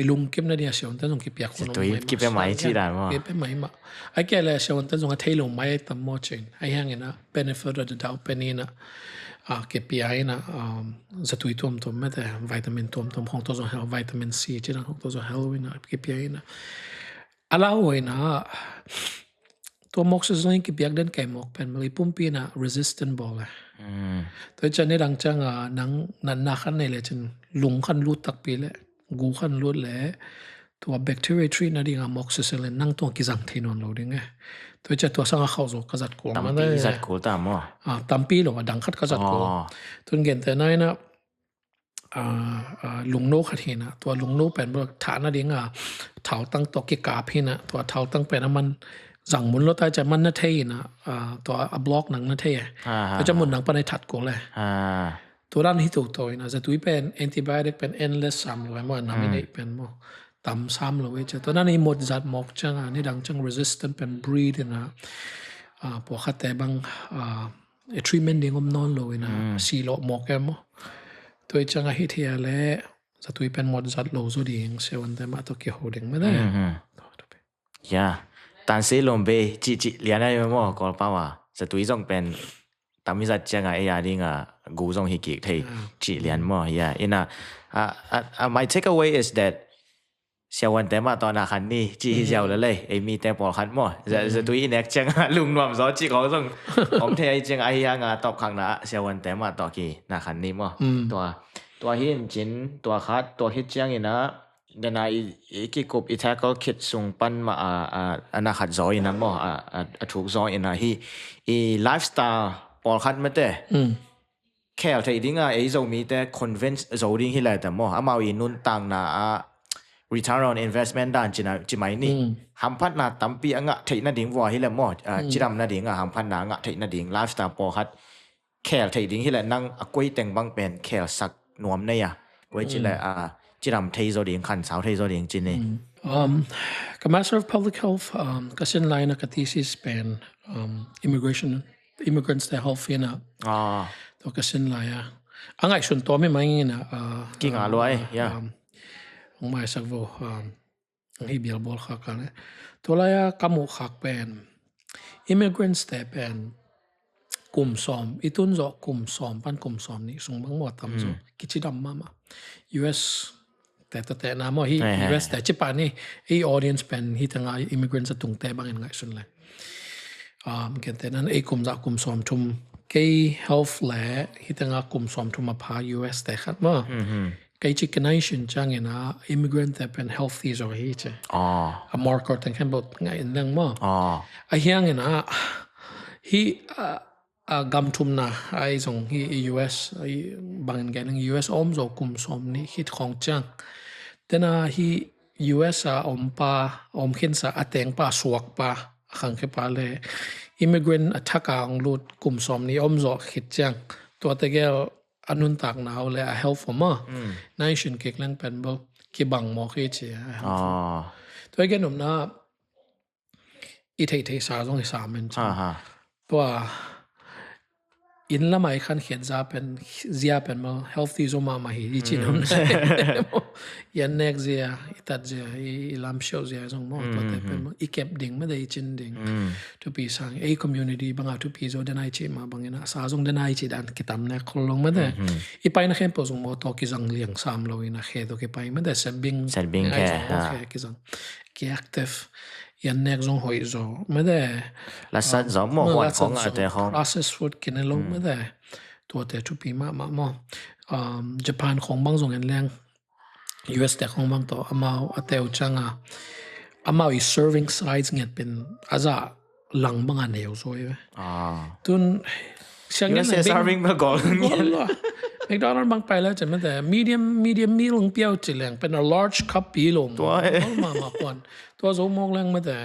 ilung kem na dia sion tan jong ki pia khono mai ki pe mai chi dan mo ki pe mai ma ai ke la sion tan jong a thailo mai tam mo chen ai hang ina benefit of the doubt penina ke pia ina zatui tom ma da vitamin tom hong to zo vitamin C chi na hong to zo heroin ke pia ina ala hoina to moxicillin ki piak den kai mok pen mali pumpi na resistant bol to chane dang chang nang na khan ne le chen lung khan lut tak pi le gu khan lut le to bacteria tree na ding amoxicillin nang to ki jang thinon lo ding to cha to sang khaw zo ka zat ko ma tam pi zat ko ta mo tampi lo dang khat ka zat ko tun gen te nai na lung no khat hina to lung no pen bo tha na ding thau tang to ki ka phina to thau tang pen man rằng muốn lo taจะมันนะเทนะตัวบล็อกหนังนะเทก็จะหมุนหนังไปในถัดกูเลยตัวด้านที่ถูกตัวนะจะตุ้ยเป็นแอนติไบโอติกเป็น endless ซ้ำเลยมันน้ำไม่เป็นมั้งต่ำซ้ำเลยจะตัวนั้นนี่หมดจัดหมอกจังนี่ดังจัง resistant เป็น breed นะพวกขัดแต่บางtreatment เดียงอมนอนเลยนะสีโลหมอกแกมั้งตัวจังฮิตเทียเล่จะตุ้ยเป็นหมดจัดโลโซดีงเซวันแต่มาตัวเกี่ยวดึงไม่ได้但是龙贝连那有么搞包啊？是对种变，但是讲哎呀，你个古种去给他连么呀？因那my takeaway is that 小วันแต่มาตอนนั้นคันนี้จีเสียวเลยไอ้มีแต่ปอคันมั้งจะตัวอีเน็กจังลุงนวมสอจีของส่งผมเทไอ้จังไอ้ยังตอบครั้งละเสียวันแต่มาต่อกี่นาคันนี้มั้งตัวเห็นจินตัวคัดตัวเห็นจังอีนะเดี๋ยวนะอีกกบอีแท้ก็คิดส่งปั้นมานาคัดซอยนะมั้งถูกซอยนะอีไลฟ์สไตล์ปอคันไม่แต่แค่เอาใจดิ้งไอ้Zomiแต่ convince Zomi ที่แหละแต่มั้งอามาอีนุ่นต่างนะreturn on investment ด้านจีไม่นี่หัมพัดนาตั้มปีอ่ะที่นั่นดิ่งว่าที่แหละมั้งจีรำนั่นดิ่งหัมพัดนาที่นั่นดิ่งไลฟ์สไตล์ปอคัดแค่ที่ดิ่งที่แหละนั่งกุ้ยแต่งบางเป็นแค่สักนวมเนี่ยกุ้ยจีแหละจีรำที่โซดิ่งขันสาวที่โซดิ่งจีนี่ก็ Master of Public Health ก็เส้นไลน์นะก็ thesis เป็น immigrants แต่ health นะตัวก็เส้นไลน์ไงส่วนตัวไม่มางี้นะกี่งานรวยไม่สักว่าให้เบียร์บอลขักกันเลยตัวละกำมุขักเป็น immigrants แต่เป็นกลุ่มสอมอีตุนจะกลุ่มสอมปั้นกลุ่มสอมนี่ส่งบางหมดทำจะกิจดำมาUS แต่น้ำว่าที่ US แต่ญี่ปุ่นนี่ไอ้ audience เป็นที่ตั้ง immigrants จะตุงแต่บางอย่างไงส่วนเลยกันแต่นั้นไอ้กลุ่มจะกลุ่มสอมชุมเกี่ย health แหละที่ตั้งกลุ่มสอมชุมมาพา US แต่ขัดมาcái chỉ cái này xin chăng là immigrant that been healthy rồi hết chứ marker tăng thêm một ngày năng mà hiang là hi gam thum na ai dùng hi US bằng cái năng US om rồi cùng xóm ní hit khong chăng thế na hi US om khen sa ateng pa suak pa khang ke pa le immigrant attack ang lut cùng xóm ní om rồi hit chăngตัวแต่แกanun tak na ole a health for ma nation ke klang pen bo ki bang mo ke che to again na i thei sa jong sa men cha to in la mai khan khen za pen zia pen ma healthy zo ma hi i chin hom yan next zia itat zia I lam show zia jong mo to te pen I kep ding ma dei chin ding to be sang a community banga to be zo denai che ma bangena sa jong denai che dan kitam na kholong ma de I pai na khem po jong mo to ki jang liang sam lo ina khe to ki pai ma de sabing ke ki jang ki active yan next jong hoi zo ma de la san zo mo hwan khong a te hong process food kin lo ma de ตัวแต่ทุกปีมาญี่ปุ่นของบางส่วนแรง US แต่ของบางตัวมาเตลจังมาอี serving size เงี้ยเป็นอาจจะหลังบางอันเดียวซวยตุนเสียงเงี้ย serving มาก่อน McDonald's บางไปแล้วจะไม่แต่ medium meal เปรี้ยวจิ๋วเป็น a large cup ปีลงมาก่อนตัวโซมองแรงไม่แต่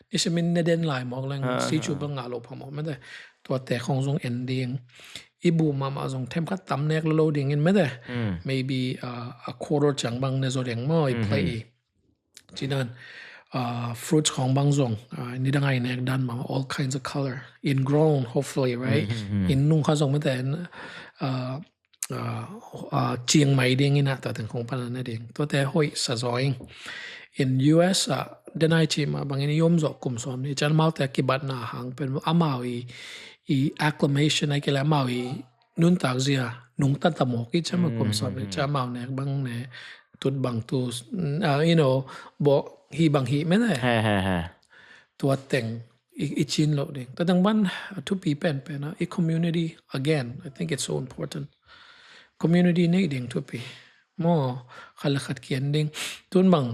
นี่จะมีเนเดนไลน์มองแรงซีจูบังงาโลพอมไม่แต่ตัวแต่ของทรง ending อีบูมาทรงเทมคัดตำแนกโลดิ้งไม่แต่ maybe a quarter จังบางในโซเดียงมั่ว play จีนั่นfruits ของบางทรงนี่ดังไงแนกดันมา all kinds of color ingrown hopefully right อินนุ่งข้าทรงไม่แต่เจียงใหม่เด้งนะแต่ถึงของพันนั่นเองตัวแต่ห้อยสะสอย in US เดนไอชีมาบางนิยมจกกลุ่มสอมนี่จะมาแต่กิบัดนาหางเป็นอามาอี acclamation ไอ้กี่แล้วมานุนตากเสียนุ่งตันตะหมอกที่จะมากลุ่มสอมนี่จะมาเนี่ยบางเนี่ยตุดบางตัวyou know บอกฮีบางฮีไม่ได้ตัวแต่งอีชินโลดเองแต่ดังบ้านทุกปีเป็นนะอี community again I think it's so important community นี่เด้งทุกปีมอขัดขัดเขียนเด้งตุนบาง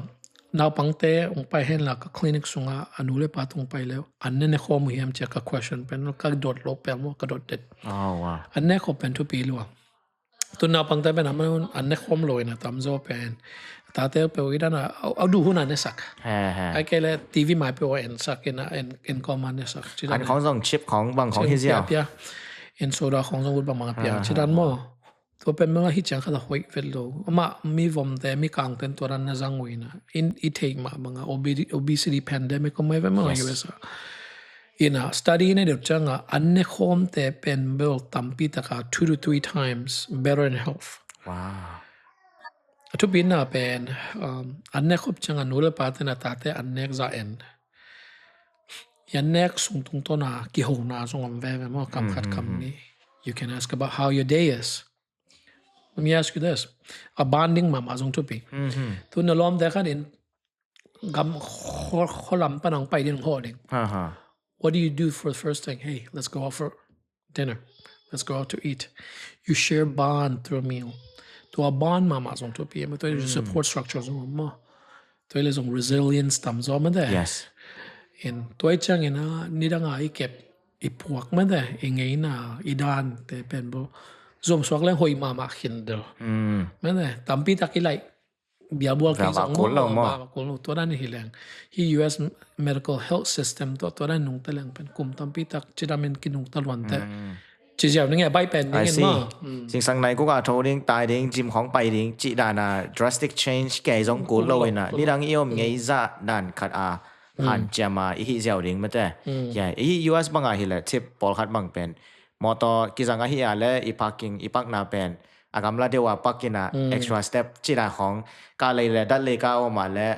ดาวปังเตะองไปเห็นละก็คลินิกสุงอนุเลปาตรงไปแล้วอันนี้เนี่ยข้อมูลเฮียมเจอกับ question เป็นก็โดดลบไปมั่วก็โดดเด็ดอันนี้เขาเป็นทุกปีล้วนตุนดาวปังเตะเป็นอันนี้ข้อมูลเลยนะตามโจเป็นตาเตะไปวิธีนั้นเอาดูหุ่นอันนี้สักไอ้แกเลยทีวีมาไปว่าเอ็นสักเอ็นคอมมันเนี่ยสักอันของส่งชิปของบางของที่เสียเอ็นโซดาของสมุดบางเปียชิดันมั่วตัวเป็นเมื่อที่จังเขาจะหอยเวลโลมามีวมแต่มีกางเต็นตัวนั้นน่าจังวินะอินเทคมาบางobesity pandemic ก็ไม่เป็นเมื่ออยู่เสอินะ study เนี่ยเดี๋ยวจังอันนี้คอมแต่เป็นเบลตัมปีตะกา 2 to 3 times better in health ว้าวทุกปีน่ะเป็นอันนี้ครบจังอันนู้นเลยปาเตนะตาเตอันนี้จะเอ็นยันนี้ส่งตรงตัวน่ะกี่หงน่ะส่งอันแวะมั่วคำขัดคำนี้ you can ask about how your day is Let me ask you this: a bonding mama zong tupi. Tu nalom dekha din gam kholam panang pai din hoding. What do you do for the first thing? Hey, let's go out for dinner. Let's go out to eat. You share bond through a meal. Tu a bond mama zong tupi. Ma tu support structure zong ma. Tu le zong resilience tam zong ma de. Yes. In tu ai chang ina nidang ai kep ipuak ma de. Ingay na idan te penbo. Zoom swak lang hoy mama kindle. Mana tampi takilay biya buwal kayo sa mga to na nihilang. Hi US medical health system to na nung talang pen kum tampi tak chidamin kinung talwan te. Chijaw nga bay pen I see. Sing sang này cũng có thâu điên tài điên gymของไปđiên chỉ đàn drastic change cái giống cũ lâu na. Ni đang yêu ngay ra đàn khát hàn chama hi giàu điên mà te. Yeah, hi US bang hi là tip ball khát bang pen. Moto kisang hi ale ipak na pen agamla dewa pakina extra step จิดาของกาเลยดัดเลยกาออกมาและ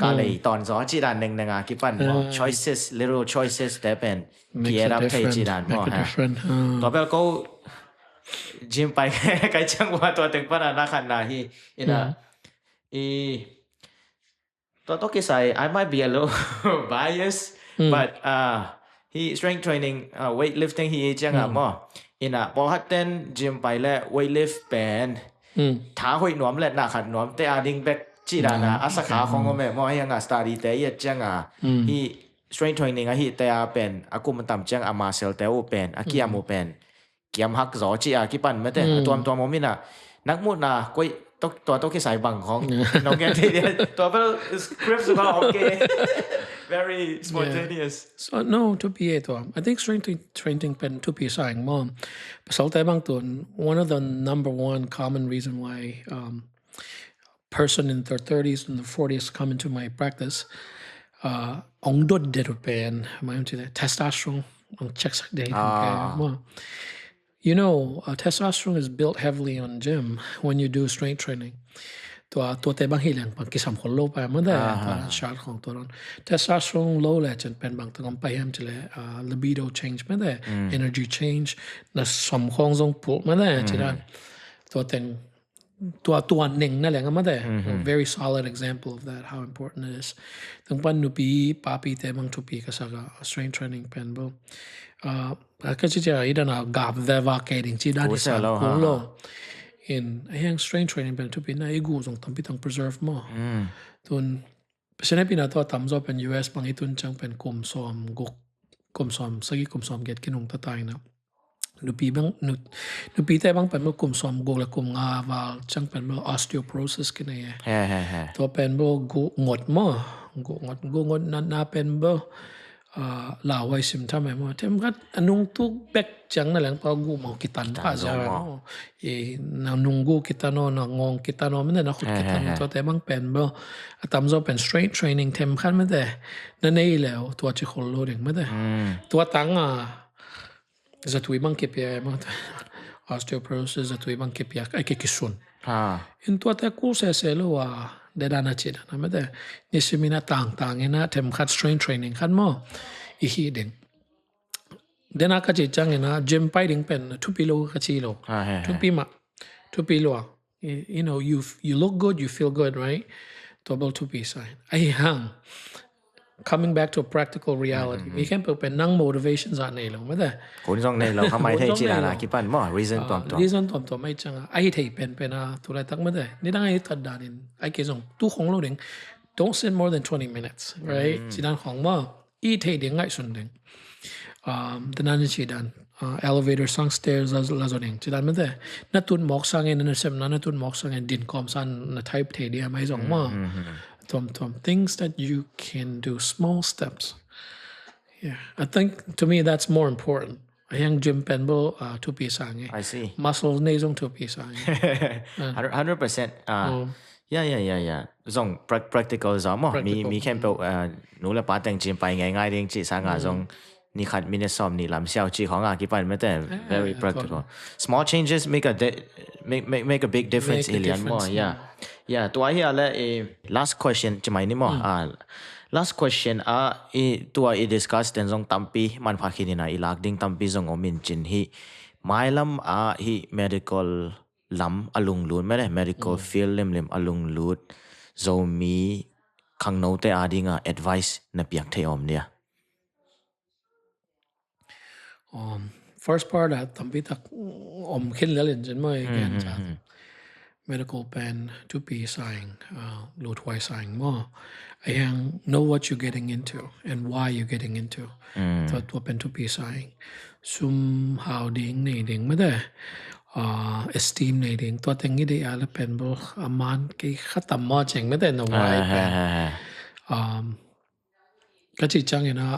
กาเลยตอนซอจิดานึงนะคิปัน choices little choices แต่เป็นเกียร์รับให้จิดานบ่ฮะต่อไปก็จิมไปไกลจังว่าตัวถึงปานนะคันนะฮีอินะตัวคิดใส่ I might be a little biased but he strength training weightlifting he จังอ่ะมั้งอินะพอฮัตเต้นจิมไปแล้ว weighlift เป็นท้าหอยหนวมและหน้าขัดหนวมแต่อาดิ้งแบกจีดานะอาสขาของก็แม่มอยังอ่ะ study แต่ยังจังอ่ะ he strength training อ่ะ he แต่เป็นอากุมันต่ำจังอ่ะมาเซลแต่ว่าเป็นอากิยามูเป็นเกียมฮักจอจีอ่ะกี่ปันไม่แต่ตัวมอมิน่ะนักมุดน่ะก็ตัวที่ใส่บังของน้องแกที่ตัวเป็น script สุดโอเคvery spontaneous. So no, to be it. I think strength training pen to be saying mom. Pasalta bang ton one of the number one common reason why person in their 30s and their 40s come into my practice ong dod dedo pen my testosterone ong check sak day you know testosterone is built heavily on gym when you do strength training. ตัวเตะบางทีแหล่งบางกิสามคนโลไปมันได้ตอนชาร์จของตัวนั้นแต่ซาสงโลแหละจนเป็นบางตัวไปhemจะเลย libido change มันได้ energy change นะสมของทรงปุ๊บมันได้จะได้ตัวเต็ง ตัวหนึ่งนั่นแหละก็มาแต่ very solid example of that how important it is ตั้งปันนุปีป้าปีแต่บางทุปีก็สักstrength training เป็นบ่ก็จะอีด้านกาบเววาเกดิงจีด้านที่สามกูโลin ไอ้ยัง strength training เป็นทุปีน่าอีกูส่งตั้งปีต้อง preserve มั้งตุนเพราะฉะนั้นปีน่าตัวตั้มจะเป็น US บางอีตุนจังเป็นกลุ่มซ้อมกลุ่มซ้อมสักกลุ่มซ้อมเก็ตกินงตะตายนะนุปีบางนุปีแต่บางเป็นกลุ่มซ้อมกูและกลุ่มงาวาจังเป็นosteoporosis กันเนี่ยตัวเป็นกูงดมั้งกูงดน่าเป็นลาวไว้สิมทำไมมั้งเทมกัดอนุงตุกเบกจังนั่นแหละพอกูมองกิตันป้าจ้านานุงกูกิตานอนงงกิตานอมันเนี่ยนะขุดกิตันตัวแต่บางเป็นตามจะเป็น strength training เทมขันไม่ได้นั่นเองแล้วตัวจิโคโลเด็กไม่ได้ตัวตั้งจะตุยบางเก็บยังมั้ง osteoporosis จะตุยบางเก็บยังไอ้เกี่ยสุนอินตัวแต่กูเสียเลยว่าเดดานาจิดนะไม่ได้นี่สิมีน่าต่างๆนะเทมขัด strength training ขัดมั้งอีกเด้งเดน่าก็จะจังนะจิมไปดิ่งเป็นทุปีโลก็ชีโลทุปีโลyou know you look good you feel good right ตัวเบลทุปี sign ไอ้ห่าง coming back to a practical reality มีแค่เป็นนั่ง motivation จากไหนหรอไม่ได้คนส่งในเราทำไมที่จีรานาคิดปันมั้ง reason ตัวไม่จังไอ้ที่เป็นตัวอะไรตั้งไม่ได้นี่ตั้งไอ้ตัดดานินไอ้เกี่ยวกับตู้ของเราเด้ง don't sit more than 20 minutes right จีดันของว่าอีที่เด้งไงส่วนเด้งแต่นั่นจีดันelevator สั่ง stairs แล้วส่วนเด้งจีดันไม่ได้นัดตุนหมอกสั่งเงินนั่นเสร็จนัดตุนหมอกสั่งเงินดินคอมสั่งนัด type ที่เดียไม่ส่งว่าthings that you can do small steps yeah I think to me that's more important ยัง gym เป็นบ่ทุปีสั่งไง I see muscle ในส่งทุปีสั่ง 100% yeah ส่ง practical สมมีแค่เป็นหนูและป้าแต่ง gym ไปง่ายๆเองจีสังอาส่งนี่ขัดมินิซอมนี่ลำเชียวจีของอาคิปันไม่แต่ very practical small changes make a big difference เลียนมั้งyeah ตัวเฮียและlast question จะไม่นี่มั้งlast questionตัว discuss แต่ส่งตั้มปีมันพาคิดนี่นะลักดิ้งตั้มปีส่งอมินจินฮีไม่ลำฮี medical ลำอลุงลุนไม่ได้ medical field เล่มอลุงลุน Zomi ข้างโน้ตแต่ดิ้งadvice นับอยากเทอมเนี่ยfirst part ตั้มปีตักขึ้นแล้วเห็นจังมั้ยกันจ้ะmedical pen to be sign load why sign more I know what you're getting into and why you're getting intoตัวเป็น to be sign somehow ดิ่งนี่ดิ่งไม่ได้ esteem นี่ดิ่งตัวแต่งนี่ได้อะไรเป็นบ่มันกี่ขัดต่ำมอจังไม่ได้นะ why เป็นก็จิจังเนะ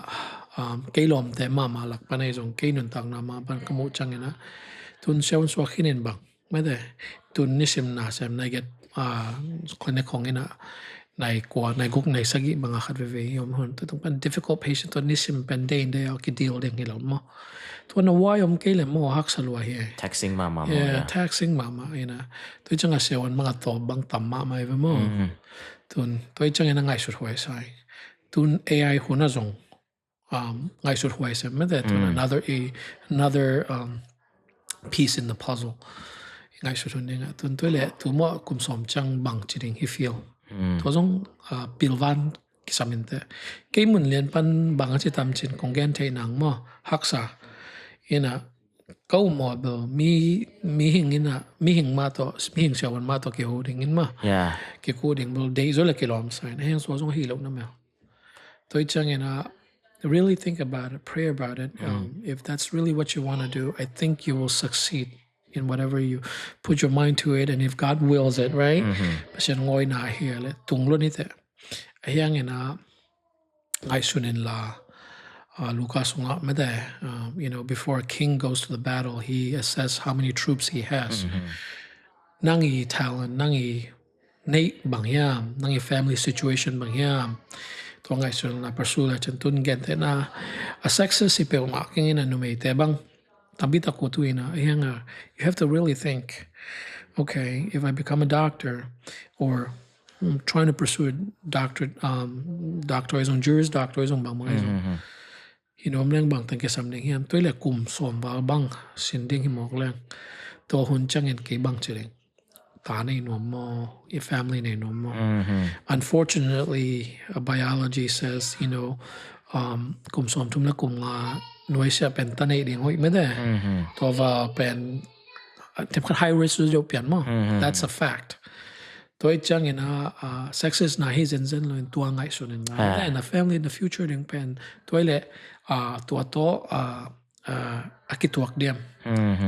กี่ลมแต่มาหลักปานในส่งกี่นุนตังนามาปานกมุจังเนะทุนเซลล์สวักขินบังไม่ได้ตุนนิสิมนาเซมในเก็ตคนในของนะในกว่าในกุกในสกิบางอาคัดเวย์ยมหุ่นต้องเป็น difficult patient ตัวนิสิมเป็นเดนเดียวกิดดีลเด้งให้เรามั้งตัวนว่ายมเกลี่ยมั่วฮักสลัวเฮีย taxing มา taxing มานะตัวจังอาเซวันมังตัวบางต่ำมาไม่เป็นมั้งตุนตัวจังยังไงสุดหัวใจตุน AI หัวน่าจงไงสุดหัวใจไม่ได้ตุน another piece in the puzzleไงสุดท้ายนะตัวเล่ตัวมั่วกุมสมจังบังจริงที่ feel ตัวจงปิลวันกิสามินเตะเกี่ยมุนเลียนปันบังจิตามจินคงแกนเทนังมั่วฮักษานะก็มั่วเบลมีหิงนะมีหิงมาตัวมีหิงเสียวันมาตัวเกี่ยวดิ่งมาเกี่ยวดิ่งเบลเดย์โซเลกิลอมไซน์ให้ยังส่วนจงฮีโร่นะแมวตัวจังนะ really think about it pray about it if that's really what you want to do I think you will succeed in whatever you put your mind to it and if God wills it right เพราะฉะนั้นงอยหนาเฮียเลยตุงรุ่นนี้แต่ไอ้ยังไงนะไงสุนินลาลูกาสงะไม่ได้ you know before a king goes to the battle he assess how many troops he has นั่งอี talent นั่งอีในบางอย่างนั่งอี family situation บางอย่างตัวไงสุนินลา pursue เลยจนตุนเกนแต่นะ a success สิเปล่ามากยังไงนะนุ่มแต่บางTabita kutuina, you have to really think, okay, if I become a doctor or I'm trying to pursue a doctorate on Juris doctorate on bang you know, I'm bang thank you something here. Toilet kum som bang sending him lang. To hun chang en ke bang chilling. ta nei normal, your family nei normal. Unfortunately, biology says, kum som tum na kum nga noi sia pen ta nei ding hoi me de. To va pen high risk jo pian mo. That's a fact. Toi chang sex is na his zen lo in tua ngai so nen na. In a family in the future ding pen toi le tua to akituak diam.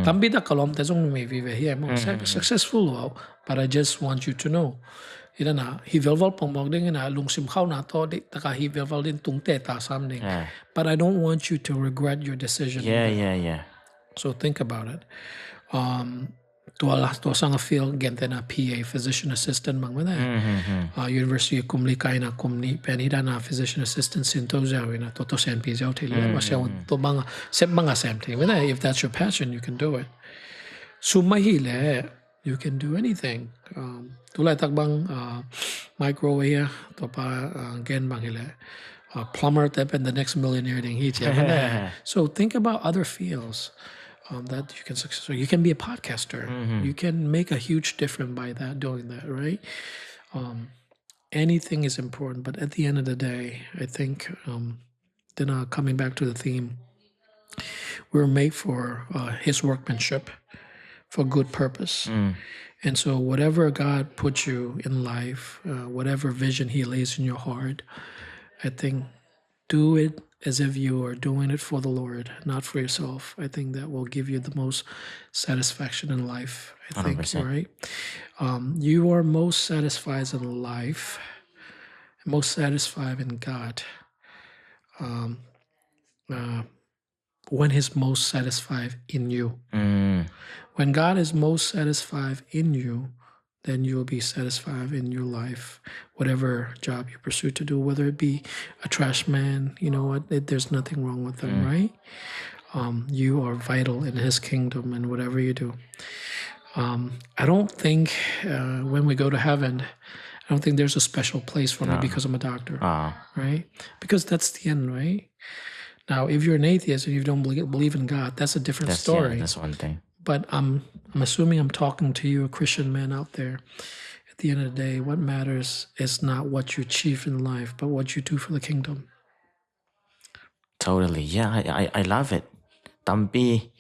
Tambi da kalom te zong me vive here mo successful wow, but I just want you to know. Ida na hi velval pong mog ding na lung sim khau na to di taka hi velval din tung te ta sam ding. But I don't want you to regret your decision. Yeah. So think about it. Tua sang a field gente na PA physician assistant mang ma University kumli kai na kumni penida na physician assistant sinto zao na to sen pi zao thili ma sia to banga sep banga sem thili if that's your passion you can do it. Sumahile you can do anything. Tulay takbang microwave to pa gen bang hile. Plumber tap and the next millionaire ding hit. So think about other fields. That you can success. So you can be a podcaster. You can make a huge difference by doing that, right? Anything is important, but at the end of the day, I think then coming back to the theme, we're made for His workmanship, for good purpose. And so whatever God puts you in life, whatever vision He lays in your heart, I think do it as if you are doing it for the Lord, not for yourself. I think that will give you the most satisfaction in life. I think, 100%. right? You are most satisfied in life, most satisfied in God when He's most satisfied in you. When God is most satisfied in you, then you'll be satisfied in your life, whatever job you pursue to do, whether it be a trash man, there's nothing wrong with them, right? You are vital in His kingdom and whatever you do. I don't think when we go to heaven, I don't think there's a special place for me because I'm a doctor, right? Because that's the end, right? Now, if you're an atheist and you don't believe in God, that's a different story. Yeah, that's one thing. But I'm assuming I'm talking to you, a Christian man out there. At the end of the day, what matters is not what you achieve in life, but what you do for the kingdom. Totally. Yeah, I love it. Tampi,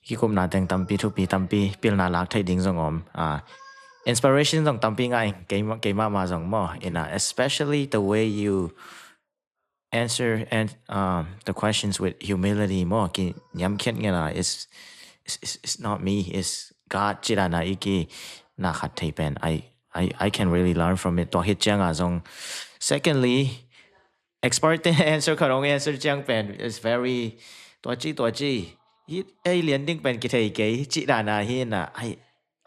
hikum nateng tampi thupi tampi pil na lak thai ding zongom. Inspiration zong tampi ngai keima ma zong mo. Especially the way you answer and the questions with humility mo. Ki nyam khet ngela is. It's not me, it's God chira na iki na khat thai pen. I can really learn from it. To hit chang azong. Secondly, expert answer karong answer chang pen is very tochi. Hit alien ding pen kitay kay chira na hi na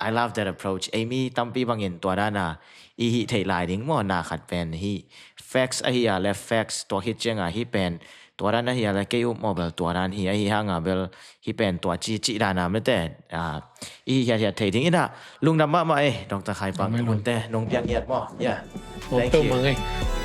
I love that approach. Amy tampi bangin to na I thai lai ding mo na khat pen hi facts ahiya left facts to hit chang hi pen. Tuaran na hiya la kayo mobile tuaran hiya hiya nga bel hi pen tua chi dana mete I hiya thading ina lung na ma Dr. Khai pang te nong piang yat mo yeah thank you